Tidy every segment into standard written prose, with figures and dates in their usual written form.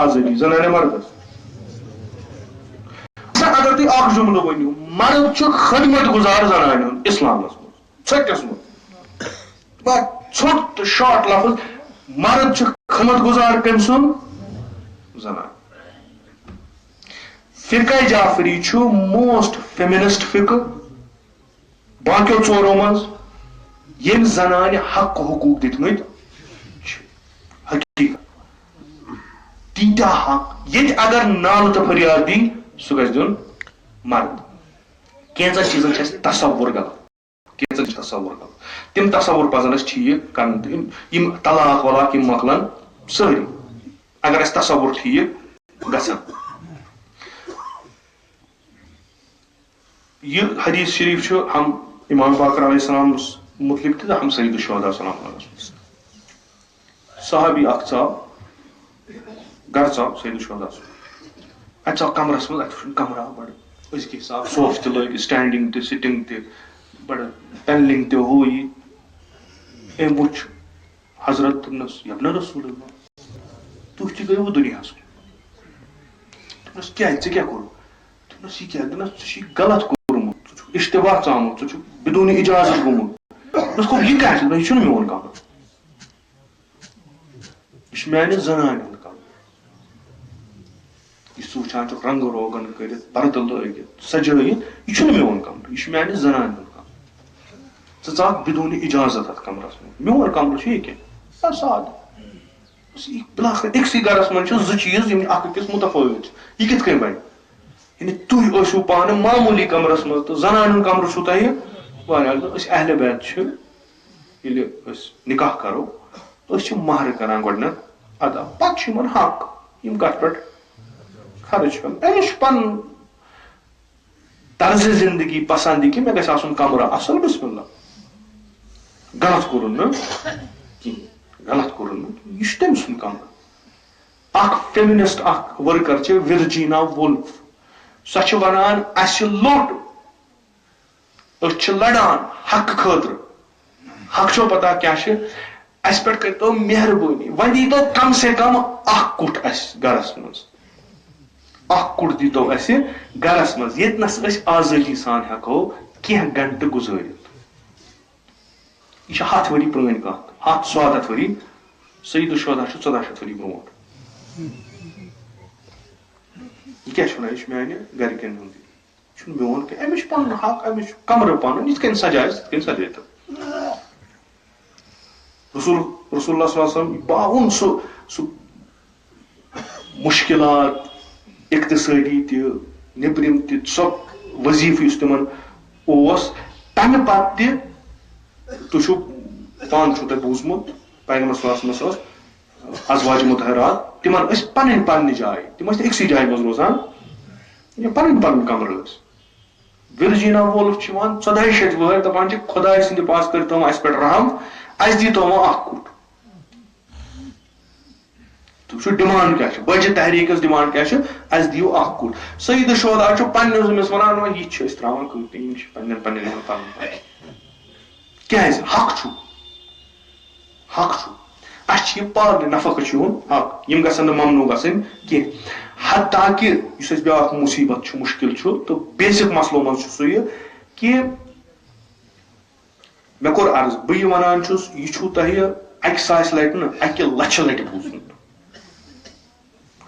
آزادی زنانہ مردس اگر تھی اخ جملہ ونیو مرد خدمت گزار زنانہ اسلامس مز ژھٹس مز ژھوٹ تو شارٹ لفظ مرد خدمت گزار کم سن زنان فقہ جعفری موسٹ فیمنسٹ فقہ باقیو ژورو مز یم زنان حق حقوق دتمت حقیقت تیتا حق یہ اگر نال تو فریاد دی سہ گژھِ دیُن مرد کینژن چیزن چھ تصور غلط کینژن تصور غلط تم تصور پزن اس ٹھیک کرن یم طلاق ولاق یم مکلن ساری اگر اس تصور ٹھیک گژھن یہ حدیث شریف چھُ ہم امام باقر علیہ السلام متعلق تہ ہم سید الشہداء سلام علیہ صحابی اخ ژاو گھر ژاو سید الشہداء ات ژاو کمرس مز ات وچھُن کمرہ بڑ أزکہِ حساب صوف تہ لٲگِتھ سٹینڈنگ تہ سٹنگ تہ بڑ پینلنگ تہ ہو یہ أمۍ وٕچھ حضرت دوٚپنس یبنہ رسول اللہ تُہۍ تہِ گٔیوٕ دُنیاہس کُن دوٚپنس کیٛازِ ژےٚ کیٛاہ کوٚرُتھ دوٚپنس یہ کیٛاہ دوٚپنس ژٕ چھُے غلط کوٚرمُت ژٕ چھُکھ اشتباہ ژامُت ژٕ چھُکھ بدون اجازت گوٚمُت دوٚپنس گوٚو یہ کیٛاہ چھُ یہِ چھُنہٕ میون کمرٕ یہ چھُ میانہِ زنانہِ ہُنٛد کمرٕ یُس ژٕ وٕچھان چھُکھ رنگہٕ روگن کٔرِتھ پردٕ لٲگِتھ سجٲیِتھ یہ چھُنہٕ میون کمرٕ یہ چھُ میانہِ زنانہِ ہُنٛد کمرٕ ژٕ ژاکھ بدون اجازت اتھ کمرس منٛز میون کمرٕ چھُ یہ کیٛاہ سادٕ بلاخر أکسٕے گرس منٛز چھِ زٕ چیٖز یِم اکھ أکِس متفٲوت چھِ یہِ کِتھ کٔنۍ بنہِ یعنی تُہۍ ٲسِو پانہٕ معموٗلی کمرس منٛز تہٕ زنانہِ ہُنٛد کمرٕ چھُو تۄہہِ واریاہ أسۍ اہلِ بیت چھِ ییٚلہِ أسۍ نکاح کرو أسۍ چھِ مہرٕ کران گۄڈٕنیتھ ادا پتہٕ چھُ یِمن حق یِم کتھ پٮ۪ٹھ خرٕچ کران أمِس چھُ پنُن طرزِ زندگی پسند کہِ مےٚ گژھِ آسُن کمرٕ اصل بسم اللہ غلط کوٚرُن نہٕ کِہیٖنۍ غلط کوٚرُن نہٕ یہِ چھُ تٔمۍ سُنٛد کمرٕ اکھ فیمنسٹ اکھ ورکر چھِ ورجینا وولف سۄ چھِ ونان اسہِ لوٚٹ أسۍ چھِ لڑان حقہٕ خٲطرٕ حق چھو پتہ کیٛاہ چھِ اسہِ پٮ۪ٹھ کٔرتو مہربٲنی وۄنۍ دیٖتو کم سے کم اکھ کُٹھ اسہِ گرس منٛز اکھ کُٹھ دیٖتو اسہِ گرس منٛز ییٚتنس أسۍ آزٲدی سان ہٮ۪کو کینٛہہ گنٹہٕ گُزٲرِتھ یہ چھِ 100 ؤری پرٲنۍ کتھ 100 ؤری سید الشہداء چھُ 1400 ؤری برونٛٹھ یہ کیٛاہ چھُ ونان یہ چھُ میانہِ گرِکٮ۪ن ہُنٛد یہِ چھُنہٕ میون کینٛہہ أمِس چھُ پنُن حق أمِس چھُ کمرٕ پنُن یِتھ کٔنۍ سجایس تِتھ کٔنۍ سجٲیتو رسول اللہ صلی اللہ علیہ وسلم باوُن سُہ مشکلات اقتصٲدی تہِ نیبرِم تہِ سۄ وظیفہٕ یُس تِمن اوس تمہِ پتہٕ تہِ تُہۍ چھُو پانہٕ چھُو تۄہہِ بوٗزمُت پیغمبر صلی اللہ علیہ وسلم ٲس ازواج مطہرات تِمن ٲسۍ پنٕنۍ پننہِ جایہِ تِم ٲسۍ أکسٕے جایہِ منٛز روزان پنٕنۍ پنٕنۍ کمرٕ ٲسۍ ورجینا وولف چھِ یِوان 1400 وٕہٕرۍ دپان چھِ خۄداے سٕنٛدِ پاس کٔرتو وۄنۍ اسہِ پٮ۪ٹھ رحم اسہِ دیٖتو وۄنۍ اکھ کُٹھ تُہۍ وٕچھِو ڈِمانڈ کیٛاہ چھِ بجہِ تحریٖکس ڈِمانڈ کیٛاہ چھِ اسہِ دِیِو اکھ کُٹھ سید الشہداء چھُ پننِس أمِس ونان وۄنۍ یہِ چھِ أسۍ تراوان کۭتۍ یِم چھِ پننٮ۪ن پننٮ۪ن پنُن کیٛازِ حق چھُ اسہِ چھِ یہِ پالنہِ نفقہٕ چھُ یِہُنٛد حق یِم گژھن نہٕ ممنوع گژھٕنۍ کینٛہہ حتاکہِ یُس اَسہِ بیاکھ مُصیبت چھُ مُشکل چھُ تہٕ بیسک مسلو منٛز چھُ سُہ یہِ کہِ مےٚ کوٚر عرض بہٕ یہِ ونان چھُس یہِ چھُو تۄہہِ 1,000 لٹہِ نہٕ 1,00,000 لٹہِ بوٗزمُت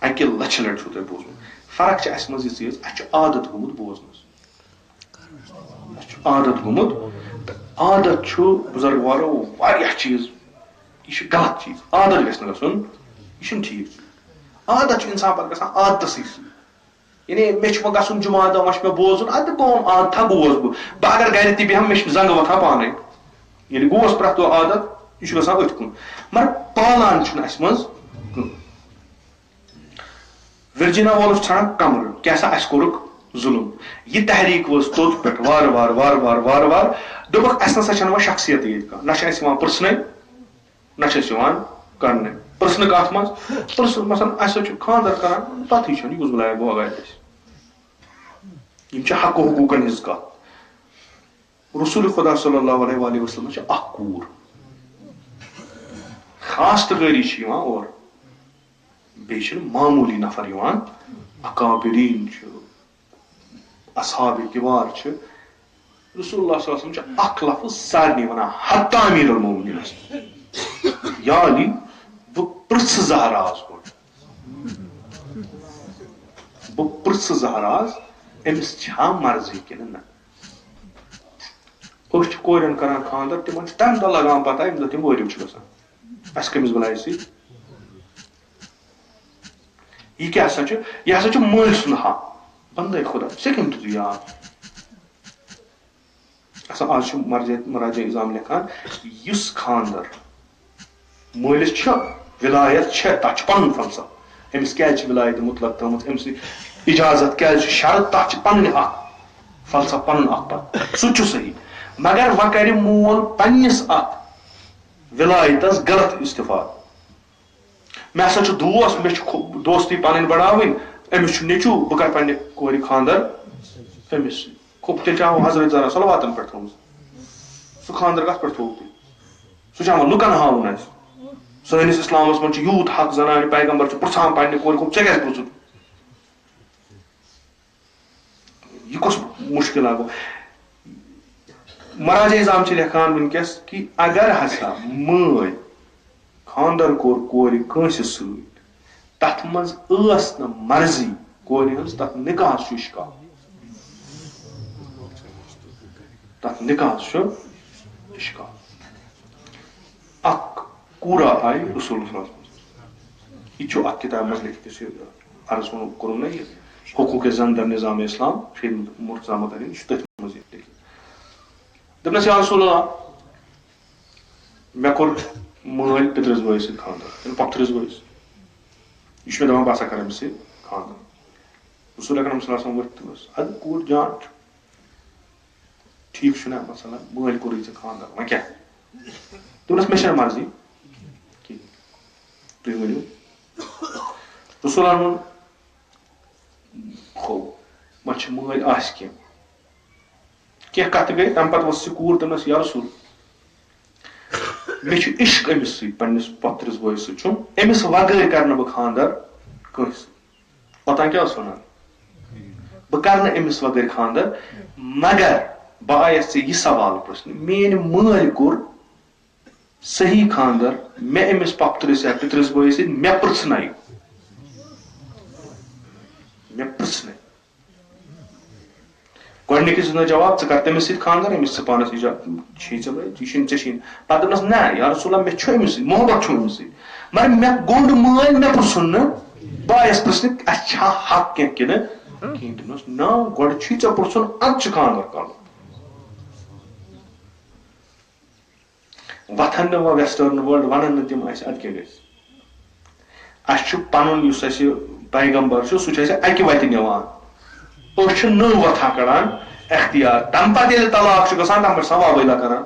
1,00,000 لٹہِ چھُو تۄہہِ بوٗزمُت فرق چھِ اسہِ منٛز یِژٕے اَسہِ چھُ عادت گوٚمُت بوزنس اَسہِ چھُ عادت گوٚمُت تہٕ عادت چھُ بُزرگوارو واریاہ چیٖز یہ چھُ غلط چیٖز عادت گژھِ نہٕ گژھُن یہِ چھُنہٕ ٹھیٖک عادت چھُ انسان پتہٕ گژھان عادتسٕے سۭتۍ یعنی مےٚ چھُ وۄنۍ گژھُن جُمعہ دۄہ وۄنۍ چھُ مےٚ بوزُن ادٕ گوٚوُم عادتھا گوس بہٕ اگر گرِ تہِ بیٚہمہٕ مےٚ چھِ زنٛگہٕ وۄتھان پانے ییٚلہِ گوس پرٛٮ۪تھ دۄہ عادت یہِ چھُ گژھان أتھۍ کُن مگر پالان چھُنہٕ اسہِ منٛز کٕہٕنۍ ورجینا وولف چھِ ژھانڈان کمرٕ کیٛاہ سا اسہِ کوٚرُکھ ظُلم یہِ تحریٖک وٲژ توٚت پٮ۪ٹھ وارٕ وارٕ دوٚپُکھ اسہِ نسا چھنہٕ وۄنۍ شخصیتٕے ییٚتہِ کانٛہہ نہ چھِ اسہِ یِوان پرژھنَے نہ چھِ اسہِ یِوان کرنَے پرژھنہٕ کتھ منٛز پرژھُن مثلاً اسہِ حظ چھُ خانٛدر کران تتھٕے چھُنہٕ یہِ کُس بُلایا گوٚو اگرِ اسہِ یِم چھِ حق و حقوٗقن ہٕنٛز کتھ رسول خدا صلی اللہ علیہ وسلم چھِ اکھ کوٗر خاص تہٕ غٲری چھِ یِوان اورٕ بیٚیہِ معموٗلی نفر یِوان اکابریٖن چھُ اصحاب کِبار چھِ رسول اللہ صلی اللہ علیہ وسلم چھُ اکھ لفظ سارنٕے وَنان حتی امیر المومنینس یا علی بہٕ پرژھٕ زہراز گۄڈٕ بہٕ پرژھٕ زہراز أمِس چھا مرضی کِنہٕ نہ أسۍ چھِ کورٮ۪ن کران خانٛدر تِمن چھُ تمہِ دۄہ لگان پتہ ییٚمہِ دۄہ تِم وٲرِو چھِ گژھان اَسہِ کٔمِس بَلایہِ سۭتۍ یہِ کیٛاہ ہسا چھُ یہِ ہسا چھُ مٲلۍ سُنٛد حق بندے خدا ژےٚ کٔمۍ دیُت یاد آز چھُ مراجع اِظام لیکھان یُس خانٛدر مٲلِس چھُ ولایت چھےٚ تتھ چھُ پنُن فلسفہٕ أمِس کیٛازِ چھِ ولایت مطلق تھٲومٕژ أمۍ سٕنٛز اجازت کیٛازِ چھِ شرط تتھ چھِ پنٕنۍ اکھ فلسفہٕ پنُن اکھ پتہٕ سُہ چھُ صحیح مگر وۄنۍ کرِ مول پننِس اتھ ولایتس غلط استفاد مےٚ ہسا چھُ دوس مےٚ چھُ دوستی پنٕنۍ بڑاوٕنۍ أمِس چھُ نیٚچوٗ بہٕ کرٕ پننہِ کورِ خانٛدر أمِس سۭتۍ تیٚلہِ چھِ ہاوُن حضرت زہرا صلواتن پٮ۪ٹھ تھٲومٕژ سُہ خانٛدر کتھ پٮ۪ٹھ تھوٚوُکھ تُہۍ سُہ چھُ ہاوان لُکن ہاوُن اَسہِ سٲنِس اسلامس منٛز چھُ یوٗت حق زنانہِ پیغمبر چھُ پرژھان پننہِ کورِ ژےٚ کیٛازِ پرژھُتھ یہِ کُس مُشکِلا گوٚو مراجع اِظام چھِ لیکھان وٕنکیٚس کہِ اگر ہسا مٲلۍ خانٛدر کوٚر کورِ کٲنٛسہِ سۭتۍ تتھ منٛز ٲس نہٕ مرضی کورِ ہٕنٛز تتھ نکاحس چھُ اِشکال تتھ نکاحس چھُ اِشکال اکھ کوٗرا آیہِ رسول اللہ صلی اللہ علیہ وسلم یہِ چھُ اتھ کِتابہِ منٛز لیکھِتھ یُس یہِ عرض کوٚرُم نہ یہِ حقوٗق زن در نظام اسلام شہید مرتضیٰ مدنی یہِ چھُ تٔتھۍ منٛز لیکھِتھ دوٚپنس یا رسول اللہ مےٚ کوٚر مٲلۍ پِترِس بٲیِس سۭتۍ خانٛدر پۄپھتٕرِس بٲیِس یہِ چھُ مےٚ دپان بہٕ ہسا کرٕ أمِس سۭتۍ خانٛدر رسول اکرم صلی اللہ علیہ وسلم ؤتھۍ تٔمِس اَدٕ کوٗر جان چھُ ٹھیٖک چھُنہ مثلاً مٲلۍ کوٚرُے ژےٚ خانٛدر وۄنۍ کیٛاہ دوٚپنس مےٚ چھنہٕ مرضی کِہیٖنۍ تُہۍ ؤنِو رسولن ووٚن ہو وۄنۍ چھِ مٲلۍ آسہِ کینٛہہ کتھٕ گٔے تمہِ پتہٕ ؤژھ یہِ کوٗر دوٚپنس یا رسول مےٚ چھُ عشق أمِس سۭتۍ پننِس پۄپھتٕرِس بٲیِس سۭتۍ چھُم أمِس وغٲر کرٕ نہٕ بہٕ خانٛدر کٲنٛسہِ سۭتۍ اوٚتام کیٛاہ اوس وَنان بہٕ کرٕ نہٕ أمِس وغٲر خانٛدر مگر بہٕ آیس ژےٚ یہِ سوال پرژھنہِ میٲنۍ مٲلۍ کوٚر صحیح خانٛدر مےٚ أمِس پۄپھتٕرِس یا پِترِس بٲیِس سۭتۍ مےٚ پرژھنٲیِو گۄڈٕنِکِس دیُت جواب ژٕ کر تٔمِس سۭتۍ خانٛدر أمِس ژٕ پانس چھِی ژےٚ بٲے یہِ چھُنہٕ ژےٚ چھِی پتہٕ دوٚپنس نہ یا رسول اللہ مےٚ چھُ أمِس سۭتۍ محبت چھُم أمِس سۭتۍ مگر مےٚ گوٚنٛڈ مٲلۍ مےٚ پرژھُن نہٕ بہٕ آیس پرژھنہِ اَسہِ چھا حق کینٛہہ کِنہٕ کِہیٖنۍ دوٚپنس نہ گۄڈٕ چھُے ژےٚ پرژھُن اَدٕ چھُ خانٛدر کرُن وۄتھن نہٕ وۄنۍ ویسٹٲرن وٲلڈ ونن نہٕ تِم اَسہِ اَدٕ کیٛاہ گژھِ اَسہِ چھُ پنُن یُس اَسہِ پیغمبر چھُ سُہ چھُ اَسہِ اَکہِ وتہِ نِوان أسۍ چھِ نٔو وتھا کڑان اختیار تمہِ پتہٕ ییٚلہِ طلاق چھُ گژھان تمہِ پٮ۪ٹھ چھِ آسان وابٲیلا کران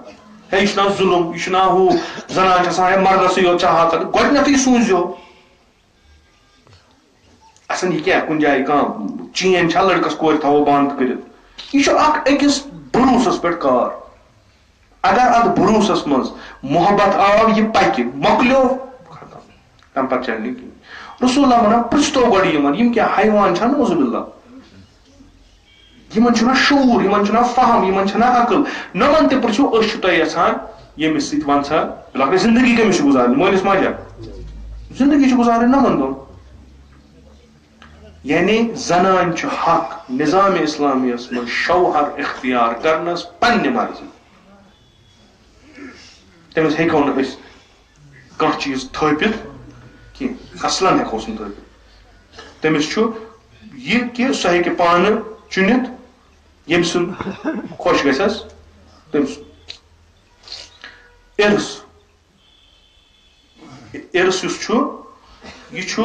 ہے یہِ چھُنہ ظُلُم یہِ چھُنہ ہُہ زنان چھِ آسان ہے مردسٕے یوت چھا حق گۄڈٕنیتھٕے سوٗنٛچزیو اَسان یہِ کیٛاہ کُنہِ جایہِ کانٛہہ چین چھا لڑکس کورِ تھاوو بنٛد کٔرِتھ یہِ چھُ اکھ أکِس بروسس پٮ۪ٹھ کار اگر اتھ بروسس منٛز محبت آو یہِ پکہِ مۄکلیو ختم تمہِ پتہٕ چلہِ نہٕ کِہیٖنۍ رسول اللہ ونان پرژھتو گۄڈٕ یِم کیٛاہ حیوان چھا نعوذ باللہ یِمن چھُنہ شعوٗر یِمن چھُنہ فہم یِمن چھنہ عقل نۄمن تہِ پرژھِو أسۍ چھِ تۄہہِ یژھان ییٚمِس سۭتۍ ون سا لۄکٕٹۍ زندگی کٔمِس چھِ گُزارٕنۍ مٲلِس ماجہِ زندگی چھِ گُزارٕنۍ نۄمن دۄہن یعنی زنان چھُ حق نظام اسلامیس منٛز شوہر اختیار کرنس پننہِ مرضی تٔمِس ہیٚکو نہٕ أسۍ کانٛہہ چیٖز تھٲپِتھ کینٛہہ اصلن ہیٚکہوس نہٕ تھٲپِتھ تٔمِس چھُ یہِ کہِ سۄ ہیٚکہِ پانہٕ چُنِتھ ییٚمہِ سُنٛد خۄش گژھٮ۪س تٔمۍ سُنٛد اِرس یُس چھُ یہِ چھُ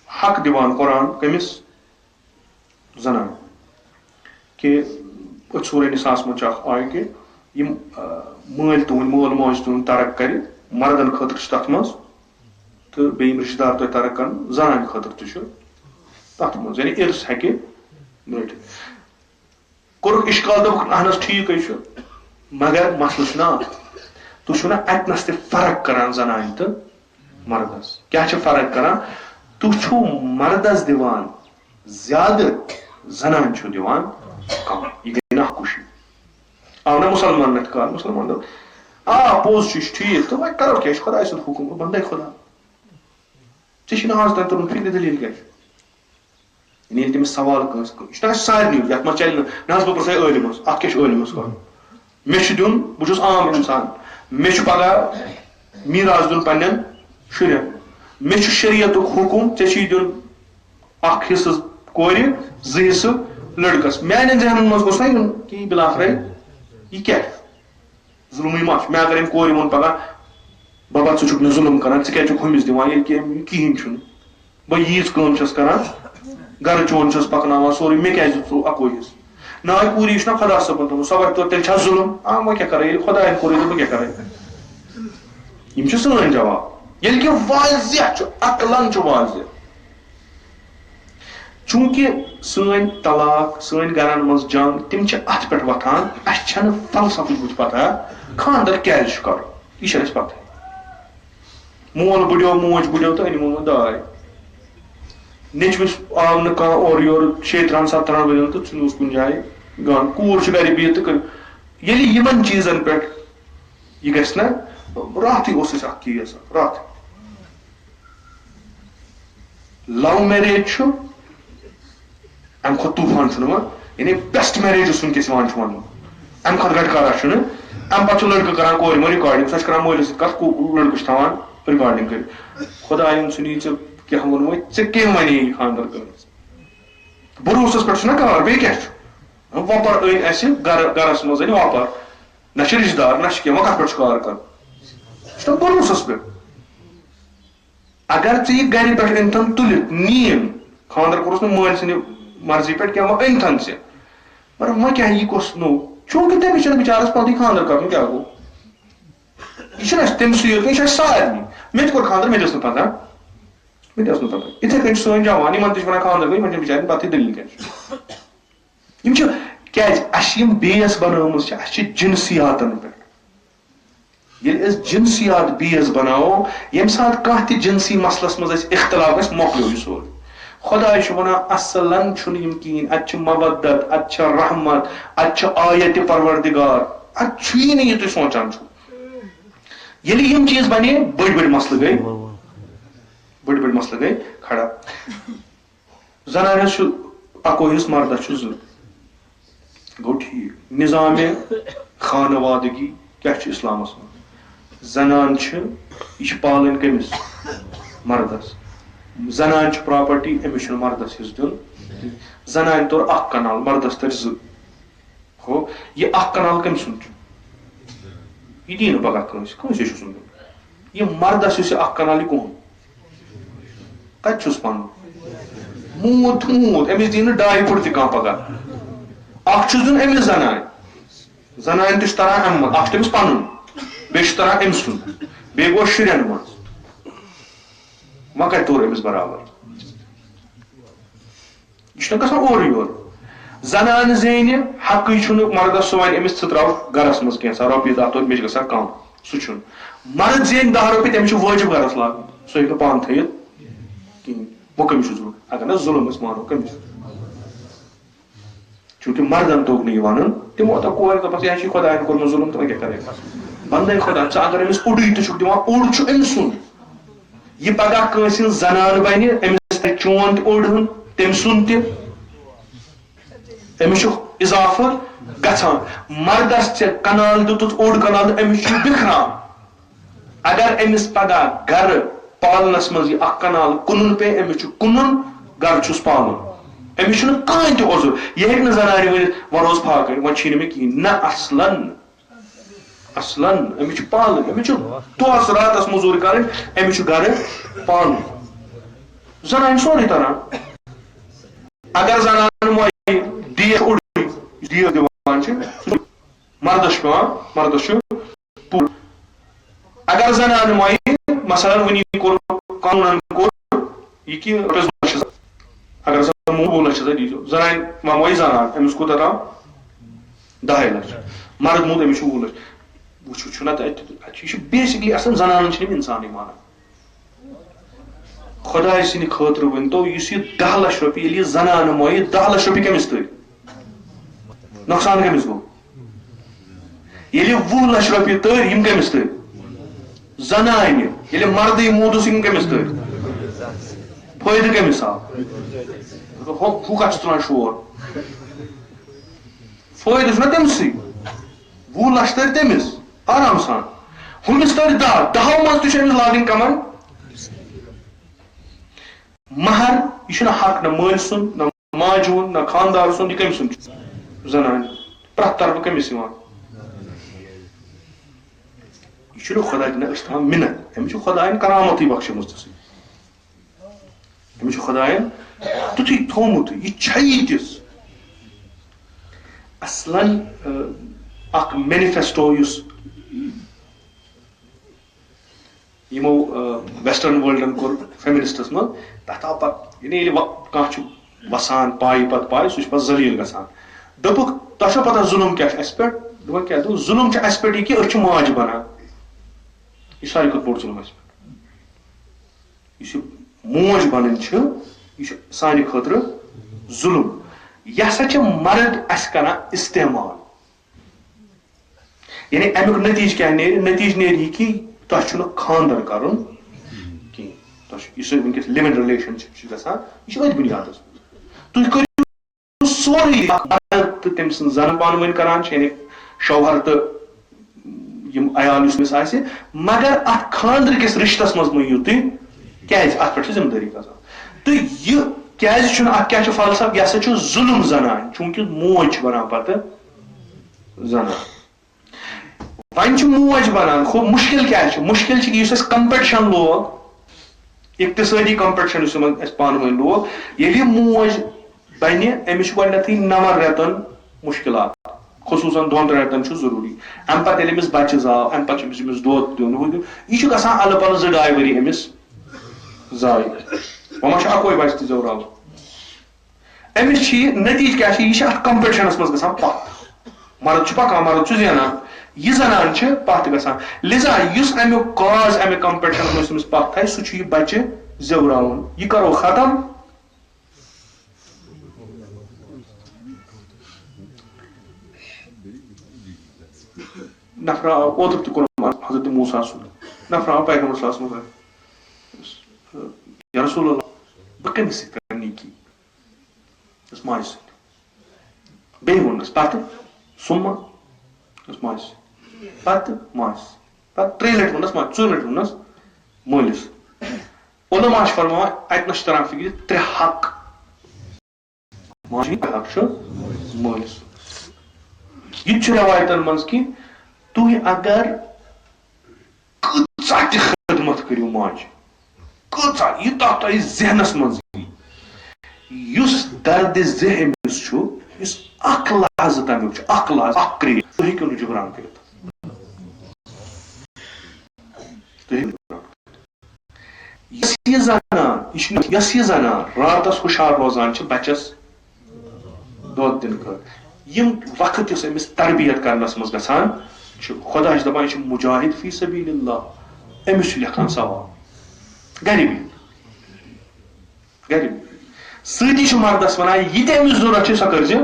حق دِوان قرآن کٔمِس زنان کہِ أتھۍ سورہ نِساہس منٛز چھُ اکھ آیہِ کہِ یِم مٲلۍ تُہُنٛد مول موج تُہُنٛد ترک کرِ مردن خٲطرٕ چھُ تتھ منٛز تہٕ بیٚیہِ یِم رِشتہٕ دار تۄہہِ ترک کرن زنانہِ خٲطرٕ تہِ چھُ تتھ منٛز یعنی اِرس ہیٚکہِ رٔٹِتھ کوٚرُکھ اِشکال دوٚپُکھ اہن حظ ٹھیٖکھٕے چھُ مگر مسلہٕ چھُنہ اکھ تُہۍ چھِو نہ اتنس تہِ فرق کران زنانہِ تہٕ مردس کیٛاہ چھِ فرق کران تُہۍ چھِو مردس دِوان زیادٕ زنان چھِو دِوان کم یہِ گٔے ناخوشی آو نا مسلمان نتھ کار مسلمان دوٚپ پوٚز چھُ یہِ چھُ ٹھیٖک تہٕ وۄنۍ کرو کیٛاہ یہِ چھُ خۄداے سُنٛد حُکم بندے خۄدا ژےٚ چھُے نہٕ آز تام توٚرمُت فکرِ دٔلیٖل کیٛاہ چھُ ییٚلہِ تٔمِس سوال کٲنٛسہِ یہِ چھُ نہ سارنٕے یتھ منٛز چلہِ نہ حظ بہٕ پرٛژھے عٲلمس اتھ کیٛاہ چھُ عٲلمس کرُن مےٚ چھُ دیُن بہٕ چھُس عام انسان مےٚ چھُ پگاہ میٖراث دیُن پننٮ۪ن شُرٮ۪ن مےٚ چھُ شریعتُک حُکم ژےٚ چھُے دیُن اکھ حصہٕ کورِ 2 حصہٕ لڑکس میانٮ۪ن ذہنن منٛز گوٚژھ نہ یُن کہِ بِلاخرے یہِ کیٛاہ چھُ ظُلمٕے ما چھُ مےٚ اگر أمۍ کورِ ووٚن پگاہ بابا ژٕ چھُکھ مےٚ ظُلم کران ژٕ کیٛازِ چھُکھ ہُمِس دِوان ییٚلہِ کہِ کِہیٖنۍ چھُنہٕ بہٕ ییٖژ کٲم چھَس کران گرٕ چون چھُس پکناوان سورُے مےٚ کیٛازِ دیُت ژٕ اَکوے حصہٕ ناے پوٗری چھُ نا خۄدا صٲبن دوٚپمُت سۄ وَتہِ تیٚلہِ چھا ظُلم وۄنۍ کیٛاہ کرے ییٚلہِ خۄداین کوٚرُے تہٕ بہٕ کیٛاہ کرے یِم چھِ سٲنۍ جواب ییٚلہِ کہِ واضح چھُ عقلن چھُ واضح چوٗنکہِ سٲنۍ طلاق سٲنۍ گرن منٛز جنگ تِم چھِ اتھ پٮ۪ٹھ وۄتھان اسہِ چھنہٕ فلسفٕچ بُتھِ پتہ خانٛدر کیٛازِ چھُ کرُن یہِ چھِ اسہِ پتہ مول بٕڈیو موج بٕڈیو تہٕ أنِمو داے نیٚچوِس آو نہٕ کانٛہہ اورٕ یورٕ 17 ؤرۍیَن تہٕ ژھٕنوُس کُنہِ جایہِ گنٛڈ کوٗر چھِ گرِ بِہِتھ تہٕ ییٚلہِ یِمن چیٖزن پٮ۪ٹھ یہِ گژھِ نا راتھٕے اوس اَسہِ اکھ کیس راتھٕے لو میریج چھُ امہِ کھۄتہٕ طوٗفان چھُنہٕ وۄنۍ یعنی بیسٹ میریج یُس وٕنکیٚس یِوان چھُ وننہٕ امہِ کھۄتہٕ گٹکارا چھُنہٕ امہِ پتہٕ چھُ لڑکہٕ کران کورِ منٛز رِکاڈِنگ سۄ چھِ کران مٲلِس سۭتۍ کتھ لڑکہٕ چھُ تھاوان رِکاڈِنگ کٔرِتھ خۄداین ژھٕنی ژےٚ کیٛاہ ووٚنمُت ژےٚ کٔمۍ ونے یہِ خانٛدر کٔرمٕژ بروسس پٮ۪ٹھ چھُنہ کار بیٚیہِ کیٛاہ چھُ وۄپر أنۍ اسہِ گرس منٛز أنۍ وۄپر نہ چھِ رشتہٕ دار نہ چھِ کینٛہہ وۄنۍ کتھ پٮ۪ٹھ چھُ کار کرُن یہِ چھُنہ بروسس پٮ۪ٹھ اگر ژےٚ یہِ گرِ پٮ۪ٹھ أنۍتن تُلِتھ نِیِن خانٛدر کوٚرُس نہٕ مٲلۍ سٕنٛدِ مرضی پٮ۪ٹھ کینٛہہ وۄنۍ أنۍتن ژےٚ مگر وۄنۍ کیٛاہ یہِ کۄس نوٚو چوٗنکہِ تٔمِس چھُنہٕ بِچارس پتہٕ خانٛدر کرُن کیٛاہ گوٚو یہِ چھُنہٕ اسہِ تٔمۍ سٕے یوت یہِ چھُ اسہِ سارنٕے مےٚ تہِ کوٚر خانٛدر مےٚ تہِ ٲس نہٕ پتہ مےٚ تہِ ٲس نہٕ پتہ یِتھٕے کٔنۍ چھِ سٲنۍ جوان یِمن تہِ چھِ ونان خانٛدر گٔے یِمن چھِ بِچارٮ۪ن پتہٕ دٔلیٖل کیٛاہ چھِ یِم چھِ کیٛازِ اسہِ یِم بیس بنٲومٕژ چھِ اسہِ چھِ جنسیاتن پٮ۪ٹھ ییٚلہِ أسۍ جنسیات بیس بناوو ییٚمہِ ساتہٕ کانٛہہ تہِ جنسی مسلس منٛز اسہِ اختلاف گژھِ مۄکلیو یہِ سورُے خۄداے چھُ ونان اصلن چھُنہٕ یِم کِہیٖنۍ اتہِ چھِ مودت اتہِ چھِ رحمت اتہِ چھِ آیتِ پروردگار اتہِ چھُیی نہٕ یہِ تُہۍ سونٛچان چھُو ییٚلہِ یِم چیٖز بنے بٔڑۍ بٔڑۍ مسلہٕ گٔے کھڑا زنانس چھُ اکوے حصہٕ مردس چھُ 2 گوٚو ٹھیٖک نظامِ خانوادگی کیٛاہ چھُ اسلامس منٛز زنان چھِ یہِ چھِ پالٕنۍ کٔمِس مردس زنان چھِ پراپرٹی أمِس چھُنہٕ مردس حصہٕ دیُن زنانہِ توٚر 1 کنال مردس ترِ 2 ہو یہِ 1 کنال کٔمۍ سُنٛد چھُ یہِ دی نہٕ پگاہ کٲنٛسے چھُس نہٕ دیُن یہِ مردس یُس یہِ 1 کنال یہِ کُہُنٛد کتہِ چھُس پنُن موٗد أمِس دی نہٕ 2 پھٕٹ تہِ کانٛہہ پگاہ اکھ چھُس دیُن أمِس زنانہِ تہِ چھُ تران امہِ منٛز اکھ چھُ تٔمِس پنُن بیٚیہِ چھُ تران أمۍ سُنٛد بیٚیہِ گوٚو شُرٮ۪ن منٛز وۄنۍ کتہِ توٚر أمِس برابر یہِ چھُنہ گژھان اورٕ یورٕ زنانہٕ زینہِ حقٕے چھُنہٕ مردس سُہ وَنہِ أمِس ژٕ تراو گرس منٛز کینٛژھا رۄپیہِ 10 توتہِ مےٚ چھِ گژھان کم سُہ چھُنہٕ مرد زینہِ 10 رۄپیہِ تٔمِس چھُ وٲجِب گرس لاگُن سُہ ہیٚکہِ نہٕ پانہٕ تھٲیِتھ کِہیٖنۍ وۄنۍ کٔمِس چھُ ضروٗرت اگر نہ ظُلم أسۍ مانو کٔمِس چوٗنکہِ مردن توٚگ نہٕ یہِ وَنُن تِمو دوٚپ کورِ دوٚپس یہِ چھُے خۄداین کوٚرمُت ظُلم تہٕ وۄنۍ کیٛاہ کرے بندے خۄدا ژٕ اگر أمِس اوٚڑُے تہِ چھُکھ دِوان اوٚڑ چھُ أمۍ سُنٛد یہِ پگاہ کٲنٛسہِ ہٕنٛز زنان بنہِ أمِس تھایہِ چون تہِ اوٚڑ ہُن تٔمۍ سُنٛد تہِ أمِس چھُ اضافہٕ گژھان مردس ژےٚ کنال دِتُتھ اوٚڑ کنال أمِس چھُ بِکھران اگر أمِس پگاہ گرٕ پالنس منٛز یہِ 1 کنال کٕنُن پیٚیہِ أمِس چھُ کٕنُن گرٕ چھُس پالُن أمِس چھُنہٕ کٕہٕنۍ تہِ عذر یہِ ہیٚکہِ نہٕ زنانہِ ؤنِتھ وۄنۍ روز فاقے وۄنۍ چھی نہٕ مےٚ کِہیٖنۍ نہ اصلن أمِس چھُ پالٕنۍ أمِس چھُ دۄہس راتس موٚزوٗرۍ کرٕنۍ أمِس چھُ گرٕ پالُن زنانہِ سورُے تران اگر زنانہٕ مۄیہِ دیٖکھ اوٚڑُے دیٖکھ دِوان چھِ مردس چھُ پیٚوان مردس چھُ پوٗرٕ اگر زنانہٕ مۄیہِ مثلاً وُنی کوٚر قانوٗنن کوٚر یہِ کہِ رۄپیس 2 لچھ اگر سا 2 لچھ دیٖزیو زنانہِ وۄنۍ مۄیہِ زنان أمِس کوٗتاہ تام 2.5 لچھ مرد موٗد أمِس چھُ 20 لچھ وٕچھو چھُنہ تہٕ اَتہِ چھُ یہِ چھُ بیسِکلی آسان زنانن چھِنہٕ یِم اِنسانٕے مانان خدای سٕنٛدِ خٲطرٕ ؤنۍتو یُس یہِ 10 لچھ رۄپیہِ ییٚلہِ یہِ زنانہٕ مۄیہِ 10 لچھ رۄپیہِ کٔمِس تٔرۍ نۄقصان کٔمِس گوٚو ییٚلہِ 20 لچھ رۄپیہِ تٔرۍ یِم کٔمِس تٔرۍ زنانہِ ییٚلہِ مردٕے موٗدُس یِم کٔمِس تٔرۍ فٲیدٕ کٔمِس آو ہُہ کتھ چھُ تُلان شور فٲیدٕ چھُنہ تٔمسٕے 20 لچھ تٔرۍ تٔمِس آرام سان ہُمِس تٔرۍ 10 10 منٛز تہِ چھُ أمِس لاگٕنۍ کمر مہر یہ چھُنہٕ حق نہ مٲلۍ سُنٛد نہ ماجہِ ہُنٛد نہ خاندار سُنٛد یہِ کٔمۍ سُنٛد چھُ زنانہِ پرٛٮ۪تھ طرفہٕ کٔمِس یِوان یہِ چھُنہٕ خۄدا دِنہٕ أسۍ تھاوان مِنت أمِس چھُ خۄدایَن کرامتٕے بخشمٕژ تِژٕے أمِس چھُ خۄدایَن تیُتھُے تھوٚومُت یہِ چھےٚ یہِ تِژھ اصلاً اکھ مینِفیسٹو یُس یِمو ویسٹرن ورلڈن کوٚر فیمنسٹس منٛز تتھ آو پتہٕ ییٚلہِ کانٛہہ چھُ وسان پایہِ پتہٕ پاے سُہ چھُ پتہٕ ذلیٖل گژھان دوٚپُکھ تۄہہِ چھو پتہ ظُلم کیٛاہ چھُ اَسہِ پٮ۪ٹھ دوٚپُکھ کیٛاہ دوٚپ ظُلم چھُ اَسہِ پٮ۪ٹھ یہِ کہِ أسۍ چھِ ماجہِ بنان یہِ چھُ ساروی کھۄتہٕ بوٚڑ ظُلم اَسہِ پٮ۪ٹھ یُس یہِ موج بنٕنۍ چھِ یہِ چھُ سانہِ خٲطرٕ ظُلم یہِ ہسا چھِ مرد اَسہِ کران استعمال یعنی امیُک نتیٖجہٕ کیٛاہ نیرِ نتیٖجہٕ نیرِ یہِ کہِ تۄہہِ چھُنہٕ خانٛدر کرُن کینٛہہ تۄہہِ چھُ یُس وٕنکیٚس لِو اِن رِلیشنشِپ چھُ گژھان یہِ چھُ أتھۍ بُنیادس پٮ۪ٹھ تُہۍ کٔرِو سورُے تہٕ تٔمۍ سٕنٛز زنہٕ پانہٕ ؤنۍ کران چھِ یعنی شوہر تہٕ یِم عیال یُس أمِس آسہِ مگر اتھ خانٛدرٕ کِس رِشتس منٛز مہٕ یِیِو تُہۍ کیٛازِ اتھ پٮ۪ٹھ چھِ ذمہٕ دٲری کھسان تہٕ یہِ کیٛازِ چھُنہٕ اتھ کیٛاہ چھُ فلسفہٕ یہِ ہسا چھُ ظُلم زنان چوٗنٛکہِ موج چھِ بنان پتہٕ زنان وۄنۍ چھِ موج بنان خوب مُشکِل کیٛاہ چھُ مُشکِل چھُ یُس اَسہِ کمپِٹشن لوگ اقتصٲدی کمپِٹشن یُس یِمن اَسہِ پانہٕ ؤنۍ لوگ ییٚلہِ یہِ موج بنہِ أمِس چھُ گۄڈٕنیتھٕے 9 رٮ۪تن مُشکِلات خصوٗصن 2 رٮ۪تن چھُ ضروٗری امہِ پتہٕ ییٚلہِ أمِس بچہِ زاو امہِ پتہٕ چھُ أمِس دۄد دیُن ہُہ دیُن یہِ چھُ گژھان الہٕ پلہٕ 2-2 ؤری أمِس ضایہِ وۄنۍ ما چھُ اکوے بچہِ تہِ زٮ۪وراوُن أمِس چھِ یہِ نتیٖجہٕ کیٛاہ چھِ یہِ چھِ اتھ کمپِٹشنس منٛز گژھان پتھ مرد چھُ پکان مرد چھُ زینان یہِ زنان چھِ پتھ گژھان لِذا یُس امیُک کاز امہِ کمپِٹشنس منٛز أمِس پتھ تھایہِ سُہ چھُ یہِ بچہِ زٮ۪وراوُن یہِ کرو ختم نفر آو اوترٕ تہِ کوٚرُم حضرت موسیٰ سُنٛد نفر آو پیغمبر صلی اللہ علیہ وسلم یا رسول اللہ بہٕ کٔمِس سۭتۍ کرٕ نیکی یۄس ماجہِ سۭتۍ بیٚیہِ ووٚننس پتہٕ سُمہ یۄس ماجہِ سۭتۍ پتہٕ ماجہِ سۭتۍ پتہٕ 3 لٹہِ ووٚننس ماجہِ 4 لٹہِ ووٚننس مٲلِس علماء چھِ فرماوان اتنس چھِ تران فِکرِ 3 حق ماجہِ ہُنٛد حق چھُ مٲلِس یہِ تہِ چھُ رٮ۪وایتن منٛز کہِ تُہۍ اگر کۭژاہ تہِ خدمت کٔرِو ماجہِ کۭژاہ یوٗتاہ تۄہہِ ذہنس منٛز یی یُس دردِ ذہ أمِس چھُ یُس اکھ لحظہٕ تمیُک چھُ اکھ لحظہٕ اکھ کرٛیک تُہۍ ہیٚکِو نہٕ جبران کٔرِتھ یۄس یہِ زنان راتس ہُشار روزان چھِ بچس دۄد دِنہٕ خٲطرٕ یِم وقت یُس أمِس تربیت کرنس منٛز گژھان چھُ خۄدا چھُ دپان یہِ چھُ مُجاہد فی سبیل اللہ أمِس چھُ لیکھان ثواب گرِ بِہِتھ سۭتی چھُ مردس ونان یہِ تہِ أمِس ضوٚرتھ چھِ سۄ کٔرزِ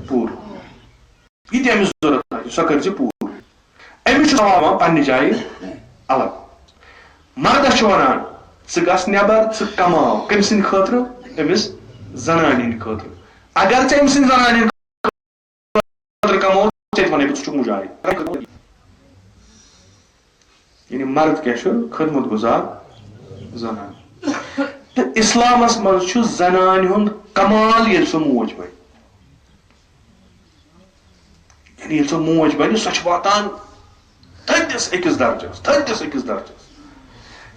پوٗرٕ یہِ تہِ أمِس ضوٚرتھ آسہِ سۄ کٔرزِ پوٗرٕ أمِس چھُ ثواب یِوان پننہِ جایہِ الگ مردس چھُ ونان ژٕ گژھ نٮ۪بر ژٕ کماو کٔمۍ سٕنٛدِ خٲطرٕ أمِس زنانہِ ہٕنٛدِ خٲطرٕ اگر ژٕ أمۍ سٕنٛدِ زنانہِ ہٕنٛدِ خٲطرٕ کماو ژےٚ تہِ ونے بہٕ ژٕ چھُکھ مُجاہد یعنی مرد کیٛاہ چھُ خدمت گُزار زنان تہٕ اسلامس منٛز چھُ زنانہِ ہُنٛد کمال ییٚلہِ سۄ موج بنہِ یعنی ییٚلہِ سۄ موج بنہِ سۄ چھِ واتان تھٔدِس أکِس درجس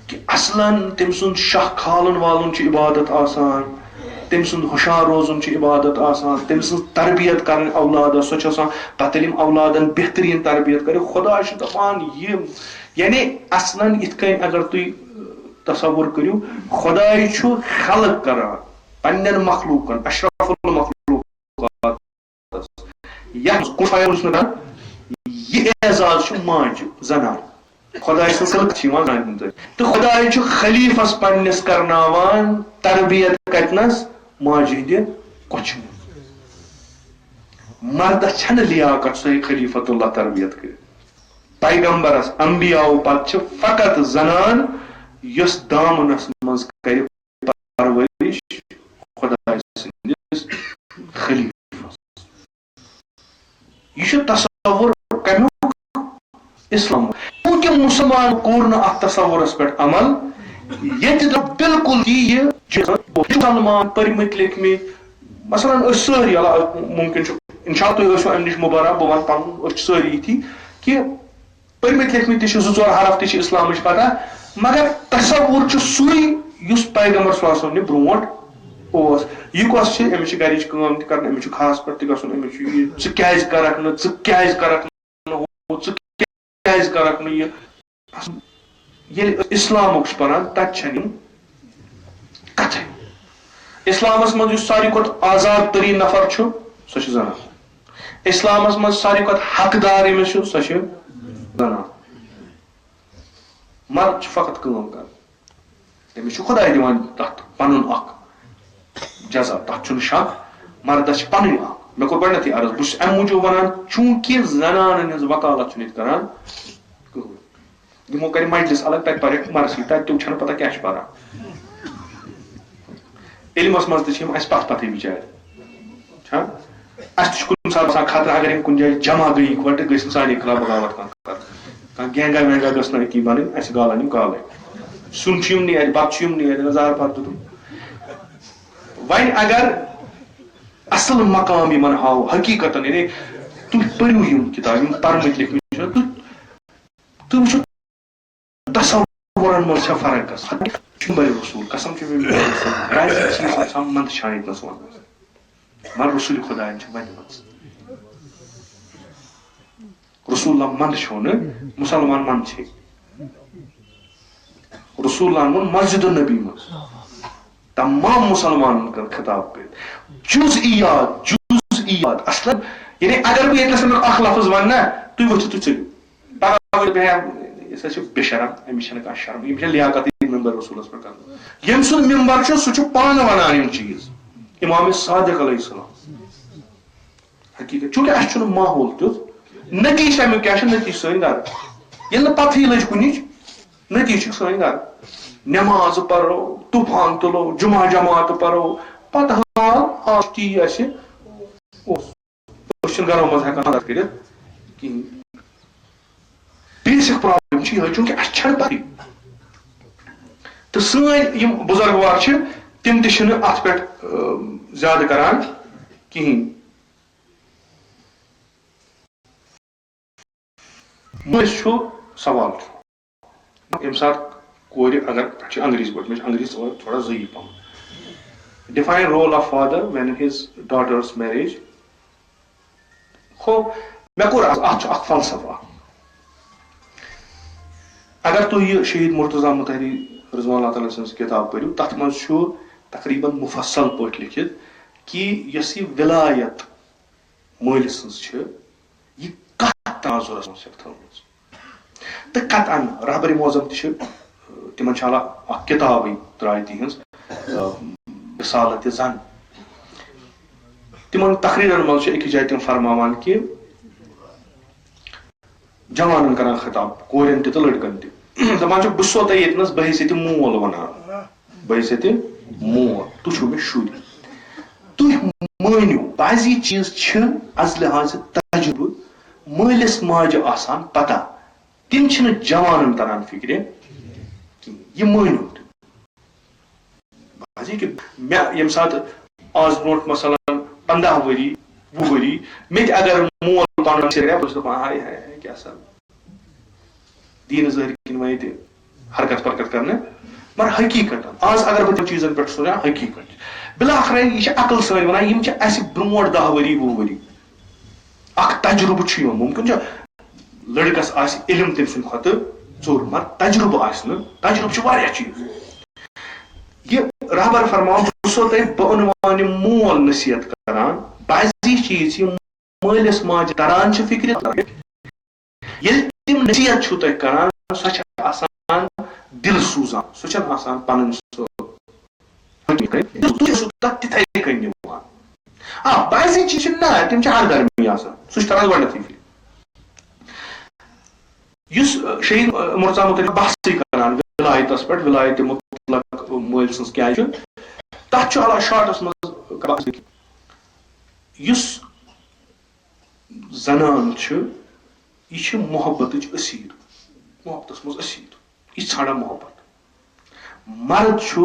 کہِ اصلن تٔمۍ سُنٛد شاہ کھالُن والُن چھُ عبادت آسان تٔمۍ سُنٛد ہُشار روزُن چھُ عبادت آسان تٔمۍ سٕنٛز تربیت کرٕنۍ اولادس سۄ چھِ آسان پتہٕ ییٚلہِ یِم اولادن بہتریٖن تربیت کرِ خۄدا چھُ دپان یہِ یعنی اصلن یِتھ کٔنۍ اگر تُہۍ تصور کٔرِو خۄداے چھُ خلق کران پننٮ۪ن مخلوٗقن اشرف المخلوقات یتھ یہِ اعزاز چھُ ماجہِ زنان خدای سٕنٛز سلک چھِ یِوان زانہِ ہُنٛد تہٕ خدای چھُ خلیٖفس پنٛنِس کرناوان تربیت کتنس ماجہِ ہٕنٛدِ کۄچھِ منٛز. مردس چھنہٕ لیاقت سۄ ہیٚکہِ خلیٖفت اللہ تربیت کٔرِتھ. پیغمبرس انبیاءو پتہٕ چھِ فقط زنان یۄس دامنس منٛز کرِ پرورش خدای سٕنٛدِس خلیٖفس. یہ چھُ تصور کمیُک اسلام. چوٗنٛکہِ مسلمان کوٚر نہٕ اتھ تصورس پٮ۪ٹھ عمل ییٚتہِ بالکل یہِ مسلمان پٔرمٕتۍ لیکھمٕتۍ مثلاً أسۍ سٲری ممکن چھُ انشاء تُہۍ ٲسِو امہِ نِش مُبرا بہٕ ونہٕ پنُن أسۍ چھِ سٲری یِتھی کہِ پٔرمٕتۍ لیکھمٕتۍ تہِ چھِ 2-4 حرف تہِ چھِ اسلامٕچ پتہ مگر تصور چھُ سُے یُس پیغمبر صلی اللہ علیہ وسلم برونٛٹھ اوس. یہِ کۄس چھِ أمِس چھِ گرِچ کٲم تہِ کرٕنۍ أمِس چھُ خاص پٲٹھۍ تہِ گژھُن أمِس چھُ یہِ ژٕ کیازِ کرکھ نہٕ ژٕ کیازِ کرکھ نہٕ ہُہ ژٕ کیازِ کرکھ نہٕ یہِ. ییٚلہِ اسلامُک چھُ پران تتہِ چھنہٕ یِم کتھے. اسلامس منٛز یُس ساروی کھۄتہٕ آزاد تریٖن نفر چھُ سۄ چھِ زنان. اسلامس منٛز ساروی کھۄتہٕ حقدار ییٚمِس چھُ سۄ چھِ زنان. مرد چھُ فقط کٲم کران تٔمِس چھُ خۄداے دِوان تتھ پنُن اکھ جزا تتھ چھُنہٕ شک. مردس چھِ پنٕنۍ اکھ مےٚ کوٚر گۄڈنیتھٕے عرض بہٕ چھُس امہِ موٗجوٗب ونان چوٗنٛکہِ زنانن ہٕنٛز وکالت چھُنہٕ ییٚتہِ کران کٕہٕنۍ. یِمو کرِ مجلس الگ تتہِ پرٮ۪کھ مرثی تتہِ تِم چھنہٕ پتہ کیاہ چھِ پران. علمس منٛز تہِ چھِ یِم اسہِ پتہٕ پتھٕے بِچارِ چھا. اسہِ تہِ چھُ کُنہِ ساتہٕ آسان خطرٕ اگر یِم کُنہِ جایہِ جمع گٔے اِکوٹہٕ گٔژھۍ نہٕ سانے خلاف بغاوت کانٛہہ گینگا وینگا گٔژھ نہٕ أتی بنٕنۍ اسہِ گالن یِم کالے. سیُن چھُ یِمنٕے اتہِ بتہٕ چھُ یِمنٕے اتہِ نظارٕ پتہٕ دیُتُن. وۄنۍ اگر اصل مقام یِمن ہاو حقیقتن یعنی تُہۍ پٔرِو یِم کِتاب یِم پرمٕتۍ لیکھمٕتۍ چھِ تُہۍ وٕچھِو تصورن منٛز چھےٚ فرق گژھان. رسول قسم چھِ چیٖز آسان منٛدٕ چھانٕتنس ونان مگر رسول خۄداین چھِ ونِمٕژ. رسول اللہ منٛدٕ چھُو نہٕ مُسلمان منٛدٕ چھِ. رسول اللہ ووٚن مسجد النبی منٛز تمام مسلمانن کٔر خطاب کٔرِتھ جُزئیات اصل یعنی اگر بہٕ ییٚتنس اکھ لفظ ونہٕ نا تُہۍ ؤتھِو تُہۍ ژٔلِو پگاہ ؤنِو یہِ ہسا چھُ بے شرم أمِس چھنہٕ کانٛہہ شرم یِم چھےٚ لیاقتٕے ممبر رسولس پٮ۪ٹھ کرُن. ییٚمہِ سُنٛد ممبر چھُ سُہ چھُ پانہٕ ونان یِم چیٖز. امام صادق علیہ السلام حقیقت چوٗنٛکہِ اسہِ چھُنہٕ ماحول تیُتھ نتیٖجہٕ امیُک کیاہ چھُ نتیٖجہٕ سٲنۍ گرٕ ییٚلہِ نہٕ پتہٕے لٔج کُنِچ نتیٖجہٕ چھُ سٲنۍ گرٕ. نٮ۪مازٕ پرو طوٗفان تُلو جمعہ جماعتہٕ پرو پتہٕ آز تی اسہِ اوس أسۍ چھِنہٕ گرو منٛز ہٮ۪کان مدد کٔرِتھ کِہیٖنۍ. بیسک پرابلم چھِ یِہوے چوٗنٛکہِ اسہِ چھنہٕ پتہٕ تہٕ سٲنۍ یِم بُزرگوار چھِ تِم تہِ چھِنہٕ اتھ پٮ۪ٹھ زیادٕ کران کِہیٖنۍ. مٔنٛزۍ چھُ سوال چھُ ییٚمہِ ساتہٕ کورِ اگر پٮ۪ٹھ چھِ انگریٖزی پٲٹھۍ مےٚ چھِ انگریٖزی تھوڑا ضعیٖف پہم. Define role of father when his daughters marriage. ہو مےٚ کوٚر اتھ چھُ اکھ فلسفہٕ اکھ. اگر تُہۍ یہِ شہید مرتضیٰ مطہری رضوان اللہ تعالیٰ سٕنٛز کِتاب پٔرِو تتھ منٛز چھُ تقریٖباً مُفصل پٲٹھۍ لیکھِتھ کہِ یۄس یہِ ولایت مٲلۍ سٕنٛز چھِ یہِ کتھ تناظرس منٛز چھکھ تھٲومٕژ تہٕ قطعن رہبر معظم تہِ چھِ تِمن چھِ اکھ کِتابٕے درٛاے تِہنٛز رسالت زن. تِمن تقریٖرن منٛز چھِ أکِس جایہِ تِم فرماوان کہِ جوانن کران خطاب کورٮ۪ن تہِ تہٕ لڑکن تہِ دپان چھِ بہٕ چھُسو تۄہہِ ییٚتنس بحیثیتِ مول ونان بحیثیتِ مول تُہۍ چھِو مےٚ شُرۍ تُہۍ مٲنِو بعضی چیٖز چھِ از لحاظ تجربہٕ مٲلِس ماجہِ آسان پتہ تِم چھِنہٕ جوانن تران فکرِ کِہیٖنۍ. یہِ مٲنِو تُہۍ بعضی کہِ مےٚ ییٚمہِ ساتہٕ آز برونٛٹھ مثلاً 15 ؤری 20 ؤری مےٚ تہِ اگر مول پنُن بہٕ چھُس دپان ہاے ہاے کیاہ سا دیٖنہٕ ظٲہِر کِنۍ وۄنۍ ییٚتہِ حرکت پرکت کرنہٕ مگر حقیٖقت آز اگر بہٕ تِم چیٖزن پٮ۪ٹھ سونچان حقیٖقت بِلاخرے یہِ چھِ عقل سٲنۍ ونان یِم چھِ اسہِ برونٛٹھ 10 ؤری 20 ؤری اکھ تجربہٕ چھُ یِوان ممکن چھُ لڑکس آسہِ علم تٔمۍ سٕنٛدِ کھۄتہٕ ژوٚر مگر تجربہٕ آسہِ نہٕ تجربہٕ چھُ واریاہ چیٖز. یہِ رہبر فرماوان بہٕ چھُسو تۄہہِ بعنوانِ مول نصیحت کران بعضی چیٖز یِم مٲلِس ماجہِ تران چھِ فکرِ ییٚلہِ تِم نصیحت چھِو تۄہہِ کران سۄ چھِ آسان دِل سوٗزان سۄ چھَنہٕ آسان پَنٕنۍ سُہ تَتھ تِتھَے کٔنۍ نِوان بعضی چیٖز چھِ نہ تِم چھِ ہر گرمی آسان سُہ چھُ تران گۄڈنیٚتھٕے فِکرِ یُس شہید مرتضیٰ متعلق بحثٕے کران ولایتَس پٮ۪ٹھ ولایتِ مطلق مٲلۍ سٕنٛز کیٛاہ چھِ تَتھ چھُ علاوٕ شاٹَس منٛز یُس زنان چھِ یہِ چھِ محبتٕچ أسیٖر محبتَس منٛز أسیٖر یہِ چھِ ژھانڈان محبت مرد چھُ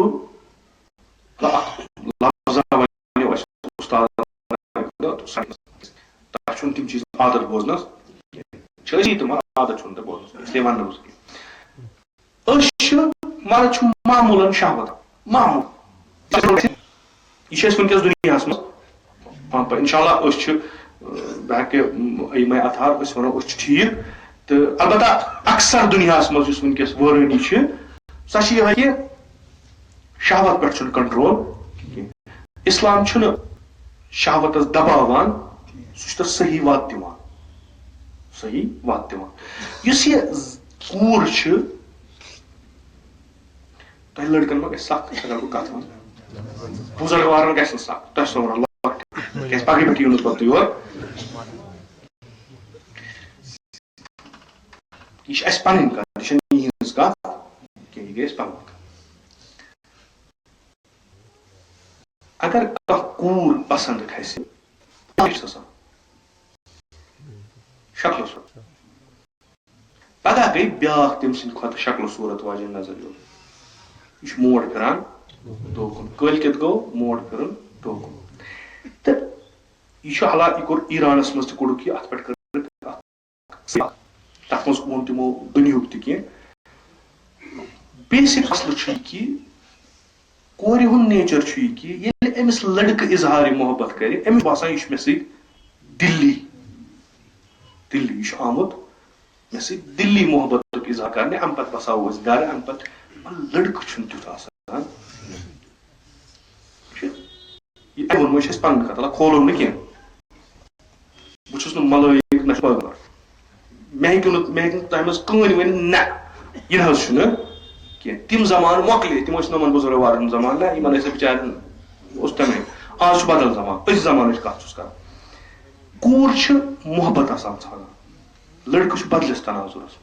اکھ لفظا ونیو اَسہِ اُستاد تۄہہِ چھُنہٕ تِم چیٖز عادت بوزنَس چھِ أسی تہِ مگر عادت چھُنہٕ تۄہہِ بوزنَس اِسلیے وَنہٕ بہٕ کینٛہہ أسۍ چھِ مرد چھُ معموٗلن شہوت معموٗل یہِ چھِ أسۍ وٕنکیٚس دُنیاہَس منٛز اِنشاء اللہ أسۍ چھِ بہٕ ہٮ۪کہٕ یِمے اَتھار أسۍ وَنو أسۍ چھِ ٹھیٖک تہٕ البتہ اکثر دُنیاہَس منٛز یُس وٕنکیٚس وٲرٲنی چھِ سۄ چھِ یِہوے کہِ شہوت پٮ۪ٹھ چھُنہٕ کنٹرول کینٛہہ اِسلام چھُنہٕ شہوتس دباوان سُہ چھُ تَتھ صحیح وَتھ دِوان صحیح وَتھ دِوان یُس یہِ کوٗر چھِ تۄہہِ لٔڑکن ما گژھِ سخ اگر بہٕ کتھ وَنہٕ بُزرگ وارن گژھِ نہٕ سخ تۄہہِ چھُسو وَنان لۄکٹہِ کیازِ پگہہ پٮ۪ٹھ یِیِو نہٕ پتہٕ یور یہِ چھِ اَسہِ پنٕنۍ کتھ یہِ چھَنہٕ یِہٕنٛز کتھ کینٛہہ یہِ گٔے اَسہِ پنٕنۍ کتھ اگر کانٛہہ کوٗر پسنٛد کھسہِ چھُس آسان شکلو صوٗرت پگہہ گٔے بیٛاکھ تٔمۍ سٕنٛدِ کھۄتہٕ شکلو صوٗرت واجیٚنۍ نظر یور یہِ چھُ موڑ پھِران دوکُن کٲلکٮ۪تھ گوٚو موڑ پھِرُن دوکُن تہٕ یہِ چھُ حالانکہِ یہِ کوٚر ایرانس منٛز تہِ کوٚرُکھ یہِ اتھ پٮ۪ٹھ کٔر تتھ منٛز ووٚن تِمو دُنیہُک تہِ کینٛہہ بیسِک مسلہٕ چھُ یہِ کہِ کورِ ہُنٛد نیچر چھُ یہِ کہِ ییٚلہِ أمِس لڑکہٕ اظہارِ محبت کرِ أمِس باسان یہِ چھُ مےٚ سۭتۍ دِلی یہِ چھُ آمُت مےٚ سۭتۍ دِلی محبتُک اظہار کرنہِ اَمہِ پتہٕ بساوو أسۍ گرٕ اَمہِ پتہٕ لڑکہٕ چھُنہٕ تیُتھ آسان یہِ ووٚنمو چھِ اَسہِ پنٕنۍ کتھ اللہ کھولو نہٕ کینٛہہ بہٕ چھُس نہٕ ملٲیِک نہ چھُ پگار مےٚ ہیٚکِو نہٕ تۄہہِ منٛز کٕہٕنۍ ؤنِتھ نہ یہِ نہ حظ چھُنہٕ کینٛہہ تِم زمانہٕ مۄکلے تِم ٲسۍ نہٕ یِمن بُزرگ وارن ہُنٛد زمانہٕ نہ یِمن ٲسۍ بِچارٮ۪ن اوس تَمے آز چھُ بدل زمانہٕ أزۍ زمانٕچ کتھ چھُس کران کوٗر چھِ محبت آسان ژھانڈان لڑکہٕ چھُ بدلِس تناظرس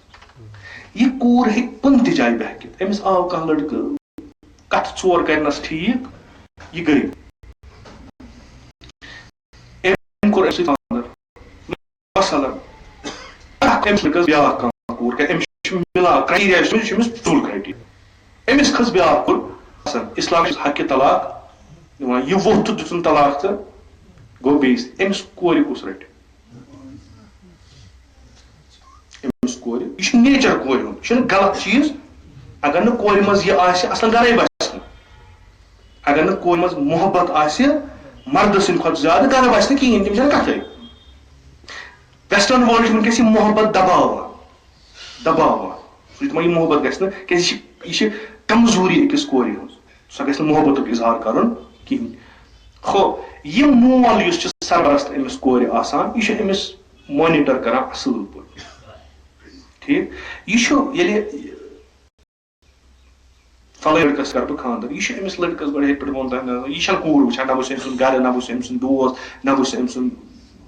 یہِ کوٗر ہیٚکہِ کُنہِ تہِ جایہِ بہکِتھ أمِس آو کانٛہہ لڑکہٕ کتھٕ ژور کرنس ٹھیٖک یہِ گٔے أمۍ کوٚر أمِس سۭتۍ خانٛدر مثلاً أمِس لٔگٕس بیٛاکھ کانٛہہ کوٗر کیٛازِ أمِس چھُ مِلان کرٛایٹیریا چھُ أمِس ژوٚل کرٛایٹیریا أمِس کھٔژ بیٛاکھ کوٚر آسان اِسلام چھُ حقہِ طلاق دِوان یہِ ووٚتھ تہٕ دِژُن طلاق تہٕ گوٚو بیٚیِس أمِس کورِ کُس رَٹہِ أمِس کورِ یہِ چھُ نیچر کورِ ہُنٛد یہِ چھُنہٕ غلط چیٖز اگر نہٕ کورِ منٛز یہِ آسہِ اصل گرے بسہِ نہٕ اگر نہٕ کورِ منٛز محبت آسہِ مردٕ سٕنٛدِ کھۄتہٕ زیادٕ گرٕ بسہِ نہٕ کِہیٖنۍ تِم چھنہٕ کتھے ویسٹٲرن وٲلڈ چھُ وٕنکیٚس یہِ محبت دباوان سُہ چھُ دپان یہِ محبت گژھِ نہٕ کیازِ یہِ چھِ کمزوٗری أکِس کورِ ہٕنٛز سۄ گژھِ نہٕ محبتُک اظہار کرُن کِہیٖنۍ ہو یہِ مول یُس چھُ سرپرست أمِس کورِ آسان یہِ چھُ أمِس مانِٹر کران اصٕل پٲٹھۍ ٹھیٖک یہِ چھُ ییٚلہِ فلٲنۍ لڑکس کرٕ بہٕ خانٛدر یہِ چھُ أمِس لڑکس گۄڈٕ ییٚتہِ پٮ۪ٹھ ووٚن تۄہہِ یہِ چھنہٕ کوٗر وٕچھان نہ وٕچھ أمۍ سُنٛد گرٕ نہ وٕچھ أمۍ سُنٛد دوس نہ وٕچھ أمۍ سُنٛد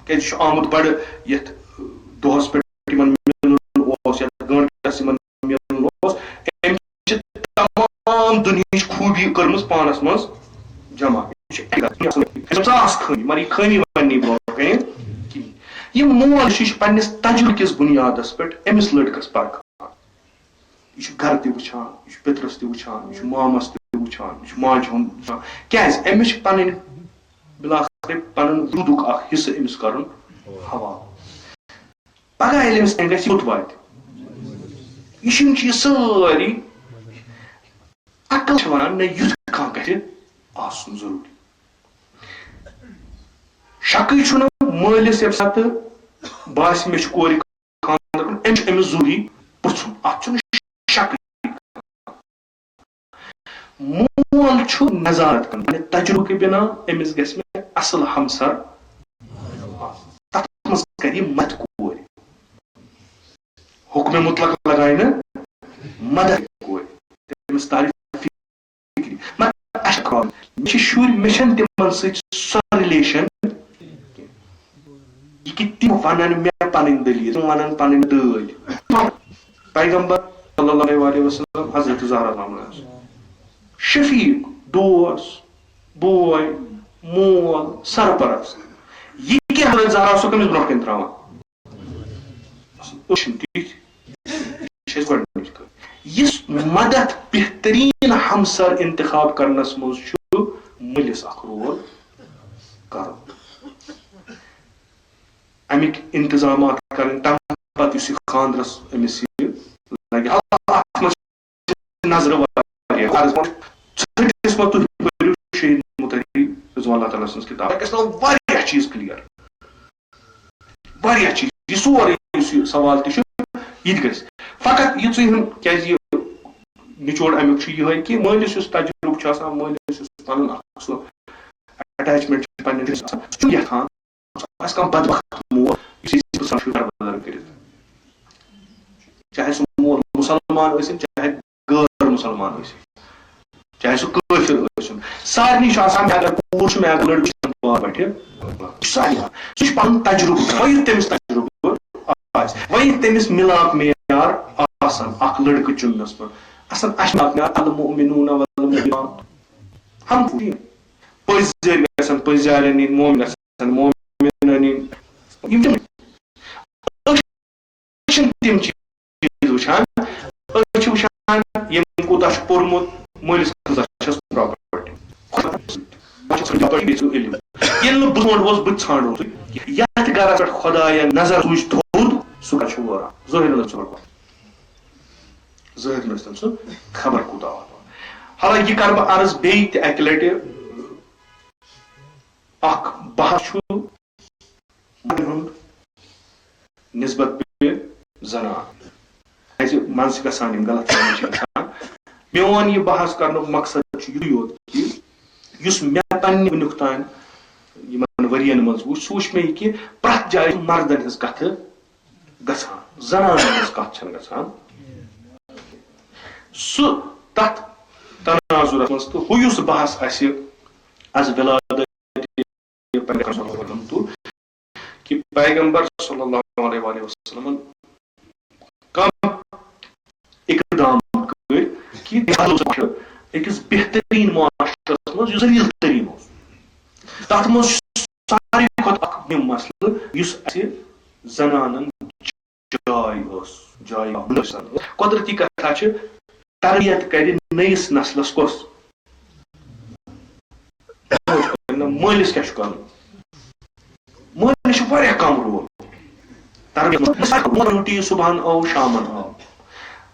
کیازِ یہِ چھُ آمُت بڑٕ یتھ دۄہس پٮ۪ٹھ یِمن مِلُن اوس یتھ گٲنٛٹس یِمن مِلُن اوس أمۍ چھِ تمام دُنہِچ خوٗبی کٔرمٕژ پانس منٛز جمع ساس خٲمی مگر یہِ خٲمی وَنہِ برونٛٹھ کَنہِ کِہیٖنۍ یہِ مول چھُ یہِ چھُ پننِس تجرُبہٕ کِس بُنیادس پٮ۪ٹھ أمِس لڑکس پرکھان یہِ چھُ گرٕ تہِ وٕچھان یہِ چھُ پِترس تہِ وٕچھان یہِ چھُ مامس تہِ وٕچھان یہِ چھُ ماجہِ ہُنٛد وٕچھان کیازِ أمِس چھِ پنٕنۍ بِلاخر پنُن روٗدُک اکھ حِصہٕ أمِس کرُن حوالہٕ پگہہ ییٚلہِ أمِس گژھِ یوٚت واتہِ یہِ چھِ یہِ سٲری عقل چھِ ونان نہ یُتھ کانٛہہ گژھِ آسُن ضروٗری شکٕے چھُنہٕ مٲلِس ییٚمہِ ساتہٕ باسہِ مےٚ چھُ کورِ خانٛدر کرُن أمِس چھُ أمِس ضروٗری پرژھُن اتھ چھُنہٕ شکٕے مول چھُ نظارت کران پننہِ تجربہٕ کہِ بنا أمِس گژھِ مےٚ اصٕل ہمسر تتھ منٛز کرِ یہِ متہِ کورِ حُکمہِ مُطلق لگایہِ نہٕ مدد کورِ تٔمِس تعریٖف فِکرِ مگر اَسہِ چھِ پرٛابلِم مےٚ چھِ شُرۍ مےٚ چھَنہٕ تِمن سۭتۍ سۄ رِلیشن یہِ کہِ تِم وَنن مےٚ پنٕنۍ دٔلیٖل تِم وَنن پنٕنۍ دٲدۍ پیغمبر صلی اللہ علیہ وسلم حضرت زہرا شفیق دوس بوے مول سرپرست یہ کیا حضرت زہرا سو کٔمِس برونٛہہ کَنہِ ترٛاوان أسۍ چھِنہٕ تِتھۍ یہِ چھِ اَسہِ گۄڈنِچ کَتھ یُس مدد بہتریٖن ہمسر انتخاب کرنس منٛز چھُ مٲلِس اکھ رول کرُن امیِکۍ انتظامات کرٕنۍ تمہِ پتہٕ یُس یہِ خاندرس أمِس یہِ لگہِ اتھ منٛز چھِ نظرٕ واریاہ عرض ژھٔٹِس منٛز تُہۍ پٔرِو شہید مُطہری رضوان اللہ تعالیٰ سٕنٛز کِتاب گژھِ واریاہ چیٖز کلیر واریاہ چیٖز یہِ سورُے یُس یہِ سوال تہِ چھُ یہِ تہِ گژھِ فقط یِژٕے ہُنٛد کیازِ یہِ نِچوڑ امیُک چھُ یِہوے کہِ مٲلِس یُس تجرُبہٕ چھُ آسان مٲلِس یُس پنُن اکھ سُہ اٹیچمنٹ چھُ پننِس شُرِس آسان سُہ چھُ یژھان آسہِ کانٛہہ بدبخت مول یُس یژھان چھُ دربدر کٔرِتھ چاہے سُہ مول مُسلمان ٲسِن چاہے غٲر مُسلمان ٲسِن چاہے سُہ کٲفِر ٲسِن سارنٕے چھُ آسان مےٚ اگر کوٗر چھُ مےٚ اگر لڑکہٕ چھُ پار بٹھِ سارنٕے سُہ چھُ پنُن تجرُبہٕ وۄنۍ ییٚلہِ تٔمِس تجرُبہٕ آسہِ وۄنۍ ییٚلہِ تٔمِس مِلاپ معیار آسان اکھ لڑکہٕ چُننس پٮ۪ٹھ آسان اَسہِ معیار المؤمنون والمؤمنات ہم پٔزۍ گژھن پٔزیارٮ۪ن نِنۍ مومن گژھن مومنن نِنۍ یِم چھِنہٕ تِم چیٖز وٕچھان أسۍ چھِ وٕچھان ییٚمۍ کوٗتاہ چھُ پوٚرمُت مٲلِس کوٗتاہ چھَس پراپرٹی ییٚلہِ نہٕ برونٛٹھ اوس بہٕ ژھانڈو یتھ گرس پٮ۪ٹھ خۄداین نظر تُج تھوٚد سُہ کتہِ چھُ ووران ظٲہِر ٲسۍتن سُہ خبر کوٗتاہ واتان حالانکہِ یہِ کرٕ بہٕ عرض بیٚیہِ تہِ اکہِ لٹہِ اکھ بحث چھُ مردن ہُنٛد نسبت زنان کیازِ منٛزٕ چھِ گژھان یِم غلط فہمی چھِ گژھان میون یہِ بحث کرنُک مقصد چھُ یِتُے یوت کہِ یُس مےٚ پننہِ وٕنیُک تام یِمن ؤرین منٛز وٕچھ سُہ وٕچھ مےٚ یہِ کہِ پرٛٮ۪تھ جایہِ مردن ہٕنٛز کتھٕ گژھان زنانن ہٕنٛز کتھ چھنہٕ گژھان سُہ تتھ تناظرس منٛز تہٕ ہُہ یُس بحث اسہِ از ولادت کہ پیغمبر صلی اللہ علیہ وسلم کم اقدام کر کہ أکِس بہترین معاشرس منٛز یُس ذلیٖل تریٖن اوس تتھ منٛز ساروی کھۄتہٕ اکھ مُہِم مسلہٕ یُس اسہِ زنانن جاے ٲس جاے قۄدرتی کتھا چھِ تربیت کرِ نٔیِس نسلس کۄس مٲلِس کیٛاہ چھُ کرُن مٲلِس چھُ واریاہ کم رول تربیت ڈیوٹی صبحن آو شامن آو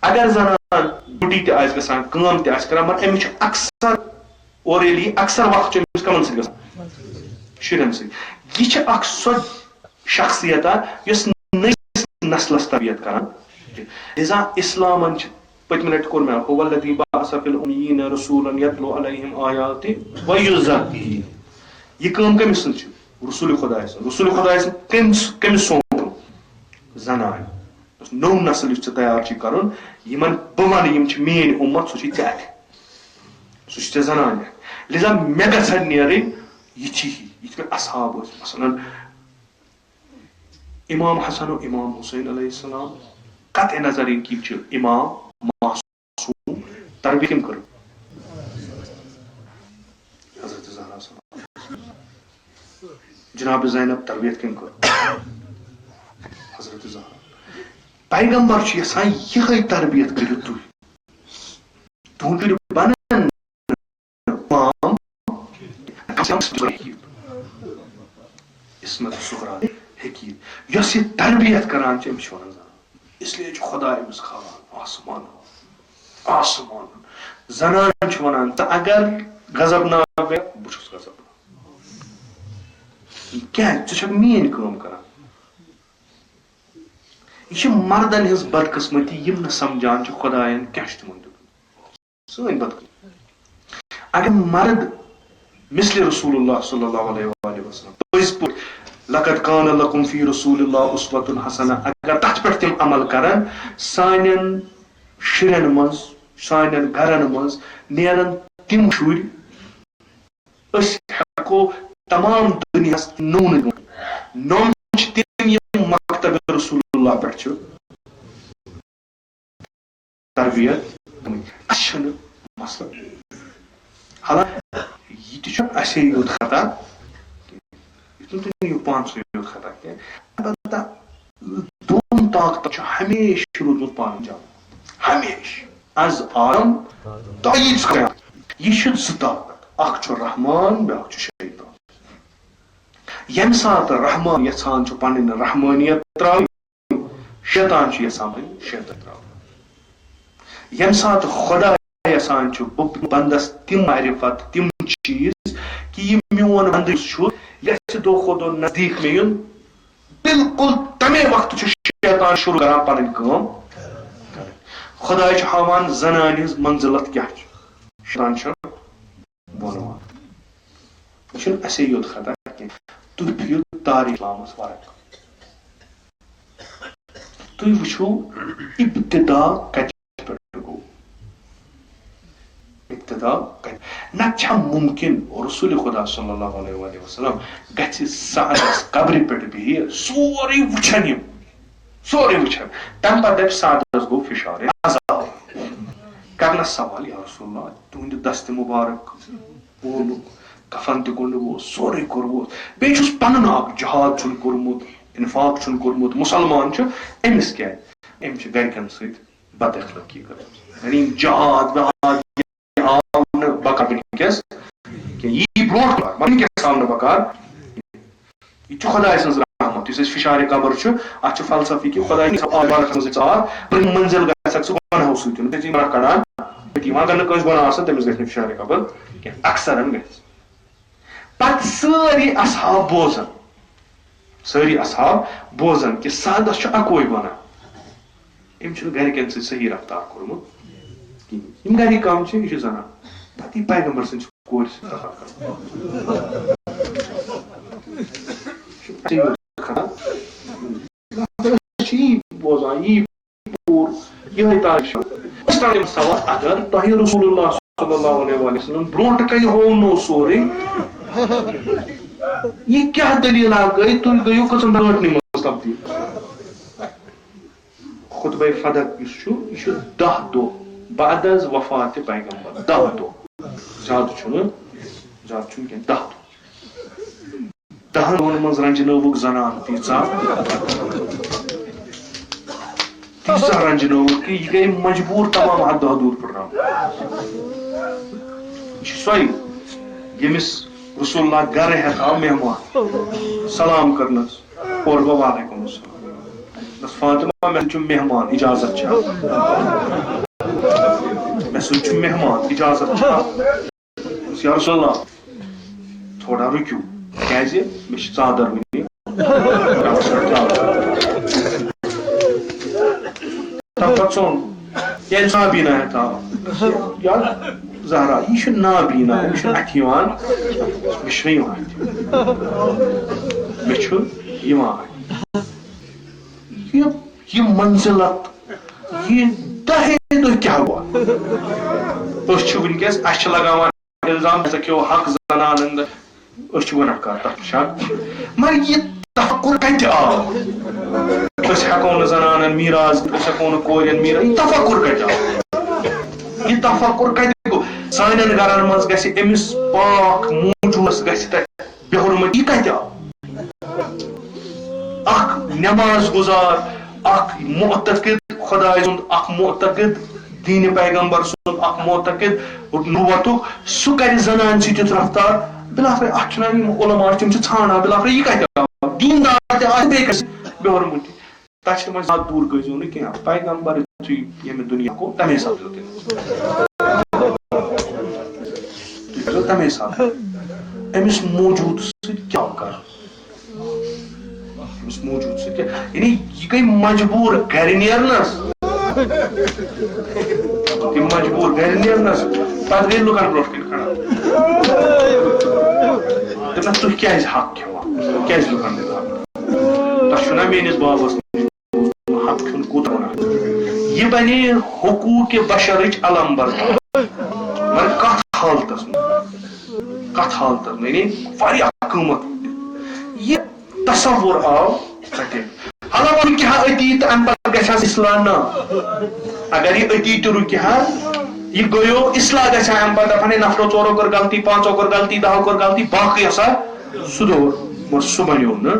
اگر زنان ڈیوٹی تہِ آسہِ گژھان کٲم تہِ آسہِ کران مگر أمِس چھُ اکثر اور ییٚلہِ یہِ اکثر وقت چھُ أمِس کمن سۭتۍ گژھان شُرٮ۪ن سۭتۍ یہِ چھِ اکھ سۄ شخصیتا یۄس نٔیِس نسلس تربیت کران لہذا اسلامن چھِ پٔتمہِ لٹہِ کوٚر مےٚ هو الذی بعث فی الأمیین رسولا یتلو علیہم آیاتہ ویزکیہم یہ کٲم کٔمِس سۭتۍ چھِ رسول خۄداے سٕنٛز رسول خۄداے سٕنٛز کٔمِس سونٛپُن زنانہِ یُس نوٚو نسل یُس ژےٚ تیار چھُے کرُن یِمن بہٕ ونہٕ یِم چھِ میٲنۍ اُمت سُہ چھُے ژےٚ اَتھِ سُہ چھُ ژےٚ زنانہِ اَتھِ لہذا مےٚ گژھن نیرٕنۍ یِتھی یِتھ مےٚ اصحاب ٲسۍ مثلاً امام حسن و امام حسین علیہ السلام قطع نظر یِم کِم چھِ امام معصوم تربیت کٔمۍ کٔر حضرت زہرا جناب زینب تربیت کٔمۍ کٔر حضرت زہرا پیغمبر چھُ یژھان یِہے تربیت کٔرِو تُہۍ کٔرِو بنن امام عصمت صغرا حکیم یۄس یہِ تربیت کران چھِ أمِس چھِ ونان زنان اس لیے چھُ خۄدا أمِس کھالان آسمان زنان چھِ ونان ژٕ اگر غضب ناک بہٕ چھُس غضب کیٛازِ ژٕ چھکھ میٲنۍ کٲم کران یہ چھِ مردن ہٕنٛز بدقسمتی یِم نہٕ سمجھان چھِ خۄداین کیٛاہ چھُ تِمن دیُتمُت سٲنۍ بدقسمتی اگر مرد مثل رسول اللہ صلی اللہ علیہ وسلم پٔزۍ پٲٹھۍ لقد کان لکم فی رسول اللہ اسوۃ حسنہ اگر تتھ پٮ۪ٹھ تِم عمل کرن سانٮ۪ن شُرٮ۪ن منٛز سانٮ۪ن گرن منٛز نیرن تِم شُرۍ أسۍ ہٮ۪کو تمام دُنیاہس نوٗنہٕ دِتھ نوٚم چھِ تِم یِم مکتب رسول اللہ پٮ۪ٹھ چھِ تربیت اَسہِ چھُنہٕ مسلہٕ حالانکہ یہِ تہِ چھُ اَسے یوت خطا یُتھ نہٕ تُہۍ نِیِو پانسٕے یوت خطا کینٛہہ البتہ دۄن طاقتن چھُ ہمیشہِ روٗدمُت پانہٕ جنگ ہمیشہِ از آدم تا ییٖژ قیامت یہِ چھِ زٕ طاقت اکھ چھُ رحمان بیٛاکھ چھُ شیطان ییٚمہِ ساتہٕ رحمان یژھان چھُ پنٕنۍ رحمٲنیت ترٛاوٕنۍ شیطان چھُ یژھان پنٕنۍ شیطان ترٛاوٕنۍ ییٚمہِ ساتہٕ خۄدا یژھان چھُ بہٕ بندس تِم معرفت تِم چیٖز کہِ یہِ میون بندٕ چھُ یژھِ دۄہ کھۄتہٕ دۄہ نزدیٖک مےٚ یُن بالکل تمے وقتہٕ چھُ شیطان شروع کران پنٕنۍ کٲم کرٕنۍ خۄداے چھُ ہاوان زنانہِ ہٕنٛز منزلت کیاہ چھِ شیطان چھُ بولان یہِ چھُنہٕ اَسے یوت خطا کینٛہہ تُہۍ بِہِو تاریٖخ اسلامس ورق تُہۍ وٕچھِو ابتدا کتہِ پٮ۪ٹھ گوٚو ابتدا نتہٕ چھا ممکن رسول خدا صلی اللہ علیہ وسلم گژھِ سعدس قبرِ پٮ۪ٹھ بِہہِ سورُے وٕچھن یِم سورُے وٕچھن تمہِ پتہٕ دپہِ سعدس گوٚو فشار عذاب کرنس سوال یا رسول اللہ تُہنٛدِ دستہِ مُبارک وولُکھ کفن تہِ کوٚڑنووس سورُے کوٚرمُت بیٚیہِ چھُس پنُن اکھ جہاد چھُن کوٚرمُت انفاق چھُن کوٚرمُت مُسلمان چھُ أمِس کیٛازِ أمۍ چھِ گرِکٮ۪ن سۭتۍ بد اخلٲقی کٔرمٕژ یعنی جہاد وہاد آو نہٕ بکار وٕنکیٚس کینٛہہ یی برونٛٹھ کُن وٕنکیٚس آو نہٕ بکار یہِ چھُ خۄداے سٕنٛز رحمت یُس اَسہِ فشارِ قبر چھُ اتھ چھُ فلسفی کہِ خۄداے منٛزٕے ژاو منزل گژھکھ ژٕ گۄنہو سۭتۍ تتہِ چھِ برکھ کڑان أتی وۄنۍ اگر نہٕ کٲنٛسہِ گۄناہ آسان تٔمِس گژھِ نہٕ فشارِ قبر کینٛہہ اکثرن گژھِ پتہٕ سٲری اصحاب بوزن کہِ سعدس چھُ اکوے گۄناہ أمۍ چھُنہٕ گرِکٮ۪ن سۭتۍ صحیح رفتار کوٚرمُت کِہیٖنۍ یِم گرِکۍ کم چھِ یہِ چھُ زنان پتہٕ یی پیغمبر سٕنٛدِ کورِ سۭتۍ چھِ یی بوزان یی پوٗر یِہے تاریٖخ سوال اگر تۄہہِ رسول اللہ صلی اللہ علیہ وسلم برونٛٹھ کنہِ ہوونو سورُے یہِ کیٛاہ دٔلیٖلا گٔے تُہۍ گٔیِو کٔژن رٲٹنٕے منٛز تبدیٖل خطبہ فدق یُس چھُ یہِ چھُ 10 دۄہ بعد از وفات پیغمبر 10 دۄہ زیادٕ چھُنہٕ کینٛہہ 10 دۄہ 10 دۄہن منٛز رنجنٲوُکھ زنان تیٖژاہ رنجنٲوُکھ کہِ یہِ گٔے مجبوٗر تمام حد حدوٗد پھٕٹراوُن یہِ چھِ سۄے ییٚمِس رسول اللہ گرٕ ہٮ۪تھ آو مہمان سلام کرنس اور گوٚو وعلیکُم السلام بس فاطمہ مےٚ سۭتۍ چھُ مہمان اجازت چھا مےٚ سۭتۍ چھُ مہمان اجازت چھا یا رسول اللہ تھوڑا رُکِو کیٛازِ مےٚ چھِ ژادر وٕنہِ تمہِ پتہٕ ژوٚن ییٚلہِ نابیٖنا ہٮ۪تھ آو یا زہرا یہِ چھُ نابیٖنا أمِس چھُنہٕ اَتھِ یِوان مےٚ چھُنہٕ یِوان اَتھِ مےٚ چھُ یِوان یہِ منزلت یہِ 10 دۄہ کیٛاہ گوٚو أسۍ چھِ وٕنکیٚس اَسہِ چھِ لگاوان الزام ژےٚ کھیوٚو حق زنانن ہُنٛد أسۍ چھِ گۄناہ کار تتھ شک مگر یہِ تفکُر کتہِ آو أسۍ ہٮ۪کو نہٕ زنانن میٖراث أسۍ ہٮ۪کو نہٕ کورٮ۪ن میٖراث یہِ تفکُر کتہِ آو یہِ تفکُر کتہِ گوٚو سانٮ۪ن گرن منٛز گژھِ أمِس پاک موجوٗدس گژھِ تتہِ بہرمت یہِ کتہِ آو اکھ نٮ۪ماز گُزار اکھ معتقد خۄداے سُنٛد اکھ معتقد دیٖنہِ پیغمبر سُنٛد اکھ معتقد نبوتُک سُہ کرِ زنانہِ سۭتۍ یُتھ رفتار بِلاخر اتھ چھُنہ یِم علما تِم چھِ ژھانڈان بِلاخر یہِ کتہِ آو دیٖندار تہِ آسہِ بیٚیہِ گژھِ بہرمت تتھ چھِ تِمن زیادٕ دوٗر گٔژھِو نہٕ کینٛہہ پیغمبر یُتھُے ییٚمہِ دُنیا گوٚو تمے ساتہٕ تمے ساتہٕ أمِس موجوٗد سۭتۍ کیٛاہ کرُن أمِس موجوٗد سۭتۍ کیٛاہ یعنی یہِ گٔے مجبوٗر گرِ نیرنس یہِ مجبوٗر گرِ نیرنس پتہٕ گٔے لُکن برونٛٹھ کَنہِ کھڑا دَپان تُہۍ کیٛازِ حق کھٮ۪وان کیٛازِ لُکن دِوان تۄہہِ چھُنہ میٲنِس بابس حق کھیوٚن کوٗتاہ گۄناہ یہ بنے حقوق بشرچ علم بردار مگر کت حالتس یعنی واریاہ قیمت یہ تصور آو ٹھیک حالانکہ رکہ اتی تو ام پتہ گھس اصلاح نا اگر یہ اتی تو رکہ یہ گو اصلاح گھس ام پتہ دپان نفرو ژورو کر غلطی پانچو کر غلطی دہو کر غلطی باقی ہسا سدور مگر سہ بنیو نا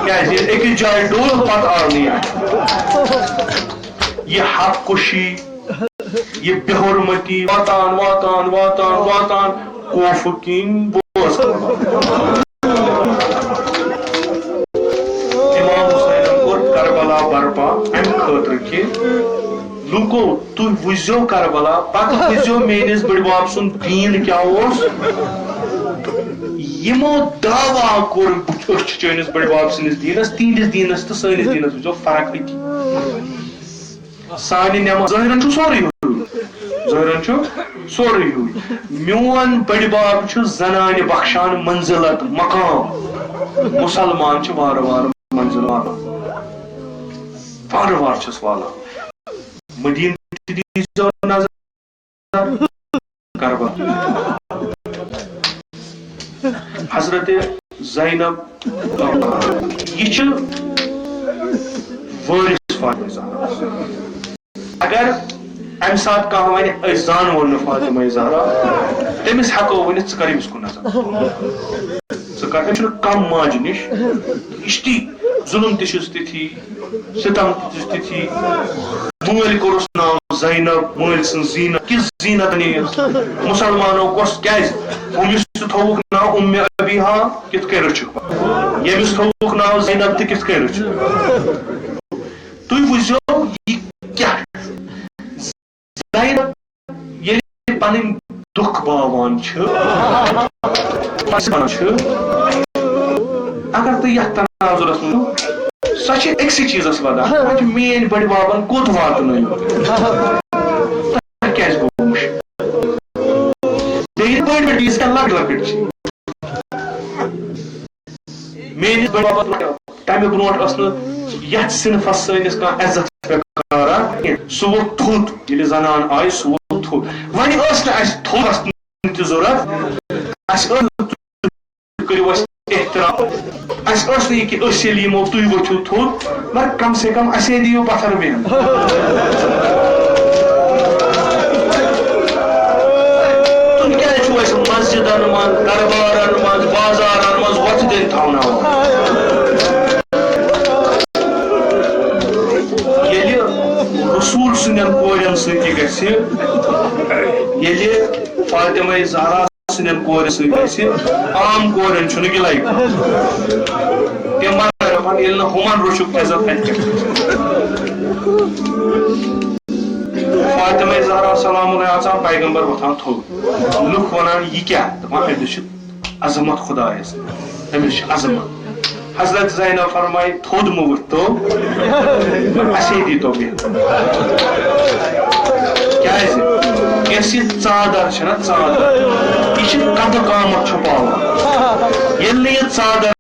کیازِ أکِس جایہِ ڈول پتہ آو نہٕ یہ حق کشی یہ بے حرمتی واتان واتان واتان واتان خوف کن بوز امام حسین کور کربلا برپا ام خاطر کہ لوکو تُہۍ وٕچھزیو کربلا پتہٕ وٕچھزیو میٲنِس بٕڈبب سُنٛد دیٖن کیاہ اوس یمو دعوا کوٚر أسۍ چھِ چٲنِس بٕڈبب سٕنٛدِس دیٖنس تِہنٛدِس دیٖنس تہٕ سٲنِس دیٖنس وٕچھزیو فرق أتی سانہِ نٮ۪ماز ظٲہرن چھُ سورُے ظٲہرن چھُ سورُے ہیوٗ میون بٕڈبب چھُ زنانہِ بخشان منزلت مقام مُسلمان چھِ وارٕ وارٕ منزل والان وارٕ وارٕ چھِس والان مدیٖنہ تہِ دیٖزیو نظر کربلا حضرت زینب یہ چھِ وٲرِث فاطمہ زہرا اگر امہ سات کانٛہہ ونہِ أسۍ زانو نہٕ فاطمہ زہرا تٔمِس ہٮ۪کو ؤنِتھ ژٕ کر ییٚمِس کُن نظر ژٕ کر أمِس چھُنہٕ کم ماجہِ نِش یہِ چھِ تی ظُلم تہِ چھُس تِتھی ستم تہِ چھُس تِتھی مٲلۍ کوٚرُس ناو زینب مٲلۍ سٕنٛز زیٖنت کِژھ زیٖنت نیٖز مُسلمانو کۄس کیازِ أمِس تہِ تھووُکھ ناو اُمہِ ابیہا کِتھ کٔنۍ رٔچھِکھ ییٚمِس تھووُکھ ناو زینب تہِ کِتھ کٔنۍ رٔچھِکھ تُہۍ وٕچھزیو یہِ کیاہ زینب ییٚلہِ پنٕنۍ دُکھ باوان چھِ اگر تُہۍ یتھ تناظرس منٛز سۄ چھِ أکسٕے چیٖزس ودان سۄ چھِ میٲنۍ بٕڈببن کوٚت واتنٲیِو تۄہہِ کیازِ گوٚو مُشک بیٚیہِ بٔڑۍ بٔڑۍ ییٖژ کال لۄکٕٹۍ لۄکٕٹۍ چھِ میٲنِس بٕڈببس تمہِ برونٛٹھ ٲس نہٕ یتھ صنفس سٲنِس کانٛہہ عزت وقارا کینٛہہ سُہ ووٚتھ تھوٚد ییٚلہِ زنان آیہِ سُہ ووٚتھ تھوٚد وۄنۍ ٲس نہٕ اسہِ تھوٚدس تہِ ضروٗرت اسہِ ٲس نہٕ کٔرِو اسہِ احترام اسہِ ٲس نہٕ یہِ کہِ أسۍ ییٚلہِ یِمو تُہۍ ؤتھِو تھوٚد مگر کم سے کم اسے دِیِو پتھر بیٚہنہٕ تُہۍ کیازِ چھِو اسہِ مسجدن منٛز دربارن منٛز بازارن منٛز وۄتھِ دِنۍ تھاوناوان ییٚلہِ رسوٗل سٕنٛدٮ۪ن کورٮ۪ن سۭتۍ گژھِ ییٚلہِ فاطمہ زہرا سٕنٛدٮ۪ن کورٮ۪ن سۭتۍ گژھِ عام کورٮ۪ن چھُنہٕ گِلے تِم ونن دپان ییٚلہِ نہٕ ہُمن روٚچھُکھ عزت اتہِ فاطمہ زہرا سلام اللہ اژان پیغمبر وۄتھان تھوٚد لُکھ ونان یہِ کیاہ دپان أمِس چھِ عظمت خۄدایس أمِس چھِ عظمت حضرت زینب فرمایہِ تھوٚد مہٕ ؤتھتو اسے دیٖتو بیٚہنہٕ کیازِ یۄس یہِ ژادر چھےٚ نا ژادر یہِ چھِ قدٕ قامت چھُپاوان ییٚلہِ نہٕ یہِ ژادر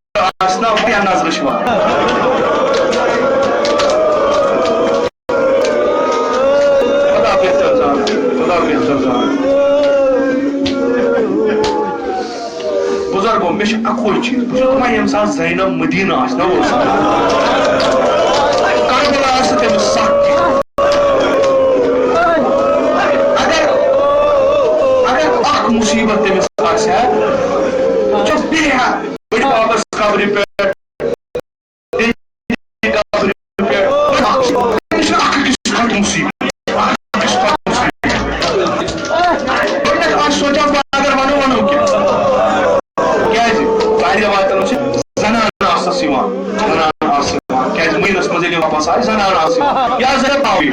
آسہِ نا واریاہ نظرٕ چھِ واتان خدا بہتر زانہِ خدا بہتر زانہِ بزرگو مےٚ چھُ اکوے چیٖز بہٕ چھُس دپان ییٚمہِ ساتہٕ زینب مدیٖنہ آسہِ نا اوس کربلا آسہِ تٔمِس سکھ اگر مصیبت تٔمِس آسہِ ہا چھُ بیٚیہِ ہا بٕڈببس قبرِ پٮ۪ٹھ قبرِ پٮ۪ٹھ تٔمِس چھِ اکھ أکِس کھۄتہٕ مصیبت گۄڈٕنیتھ آسہِ سونچان بہٕ اگر ونو کیٛاہ کیازِ واریاہ واتن چھِ زنان آسس یِوان زنان آسہٕ یِوان کیازِ مہینس منٛز ییٚلہِ واپس آیہِ زنان آسہٕ یِوان یا زینب آوٕے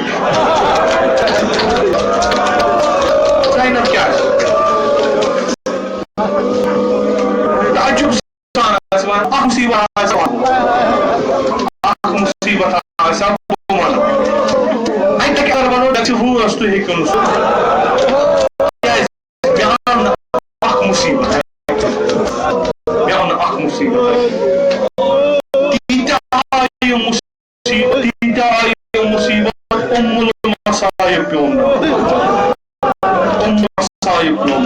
زینب کیٛاہ آسہِ تعجب سان آسہِ ونان اکھ مصیبت آسہِ اکھ مصیبت آسہِ بہٕ ونہٕ اَتہِ اگر ونو تَتہِ چھِ وٲنٛس تُہۍ ہیٚکِو نہٕ سُہ کیازِ مےٚ آو نہٕ اکھ مصیبت مےٚ آو نہٕ اکھ مصیبت تیٖتیاہ آیہِ مصیبت تیٖتیاہ آیہِ مصیبت پیوم صاحب پیوم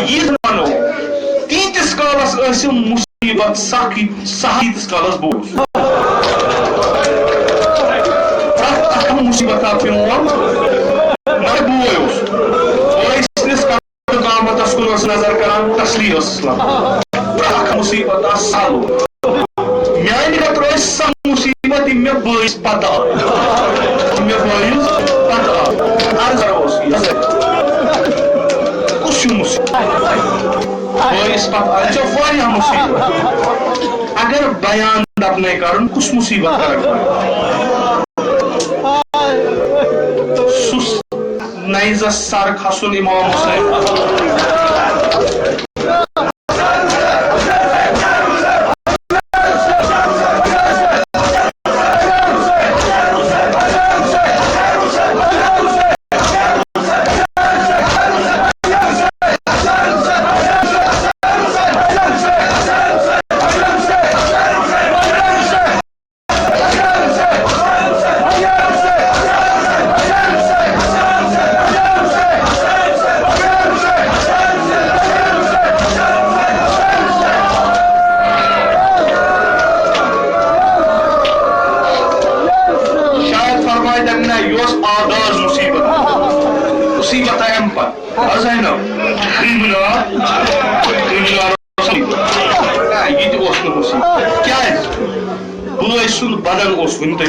یہ مانو تیتس کالس مصیبت سخی تیتس کالس بوس مصیبت پیوم مگر بوے سنس قامتس کن نظر کران تسلی مصیبت سالو میانہ خطر سہ مصیبت مے بٲیس پتہ مے بٲیس پتہ عرض کس مصیبت بٲیس پتہ واریاہ مصیبت اگر بیان دپنے کرن کس مصیبت سس نیزس سر کھسن امام حسین بدن ون کن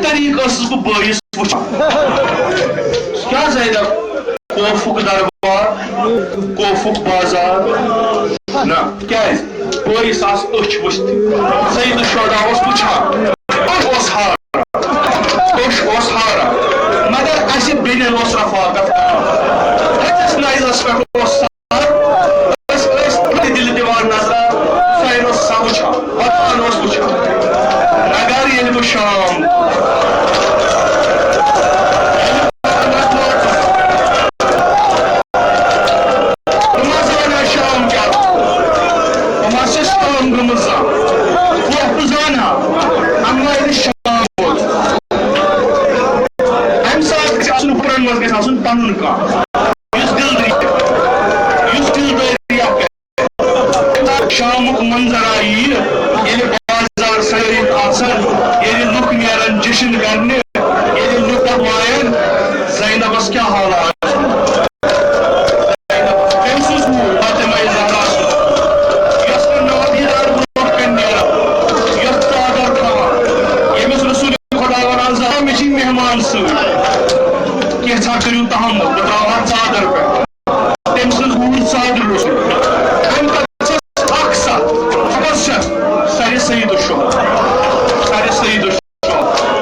طریقہ بہ بٲیس وچھان کیا زیدہ کوفک دربار کوفک بازار نا کیاز بٲیس آس أچھ وچھتھ زید شوڈا وچھان اوس ہارا مگر اس بیٚنٮ۪ن اوس رفاقت ہتس نیزس پٮ۪ٹھ دل دِوان نظر سۄ اوس سۄ وچھان پتہٕ اوس وچھان اگر ییٚلہِ بہٕ شام شام کیا ہم چھِ کٲم گٔمٕژ زانٛہہ بہٕ زانہا اما ییٚلہِ شام ووت امہِ ساتہٕ گژھِ آسُن ہُرن منٛز گژھِ آسُن پنُن کانٛہہ شامُک منظر آیہِ ییٚلہِ بازار سٲرِتھ آسان ییٚلہِ لُکھ نیران جشن کرنہِ ییٚلہِ لُکھ وایان زینبس کیٛاہ حالات تٔمۍ سٕنٛز کوٗر فاطمہ زہرا یۄس نہٕ نادیدار برونٛٹھ کَنہِ نیران یۄس ژادر تھاوان ییٚمِس رسول خۄدا ونان زہرا مےٚ چھِ مہمان سۭتۍ کینٛژھا کٔرِو تحمل بہٕ تراوہا ژادر پٮ۪ٹھ تٔمۍ سٕنٛز کوٗر ژادر رسول سید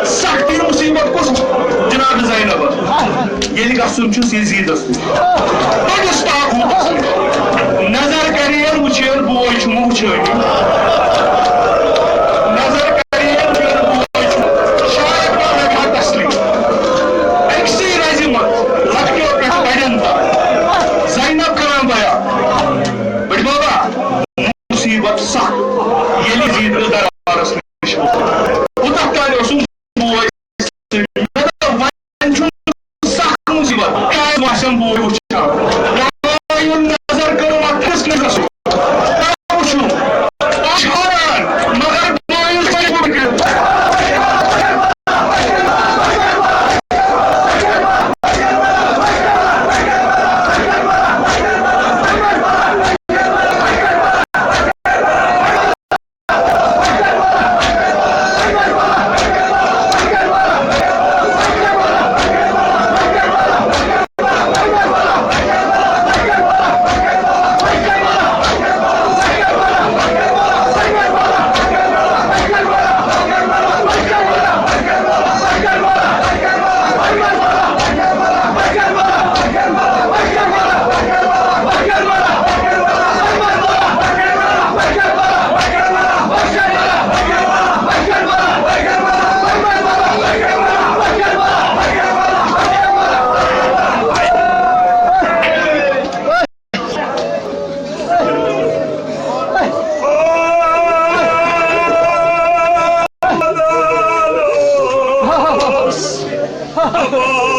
سختی مصیبت کس جناب زینب ییٚلہِ گژھُن چھُس یزیدس نِش بٔڑِس طاقوٗتس نِش نظر کرین وٕچھین بوے چھُ موچھٲنی نظر کرین بوے چھُ شاید ما لگہا تسلی أکسٕے رزِ منٛز لۄکٹیو پٮ۪ٹھ بڑٮ۪ن تام زینب کران بیان بٔڑِ بابا مصیبت سخ ییٚلہِ یزیٖد دربارس نِش کوٗتاہ کالہِ اوسُم بوے وۄنۍ چھُ سخ مصیبت کیٛازِ آسن بوے وٕچھان نظر کٔرٕم اتھس کیٛاہ گژھُن وٕچھُم چھان مگر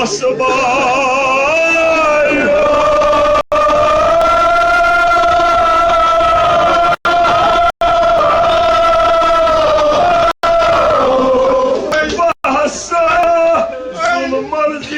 آسمان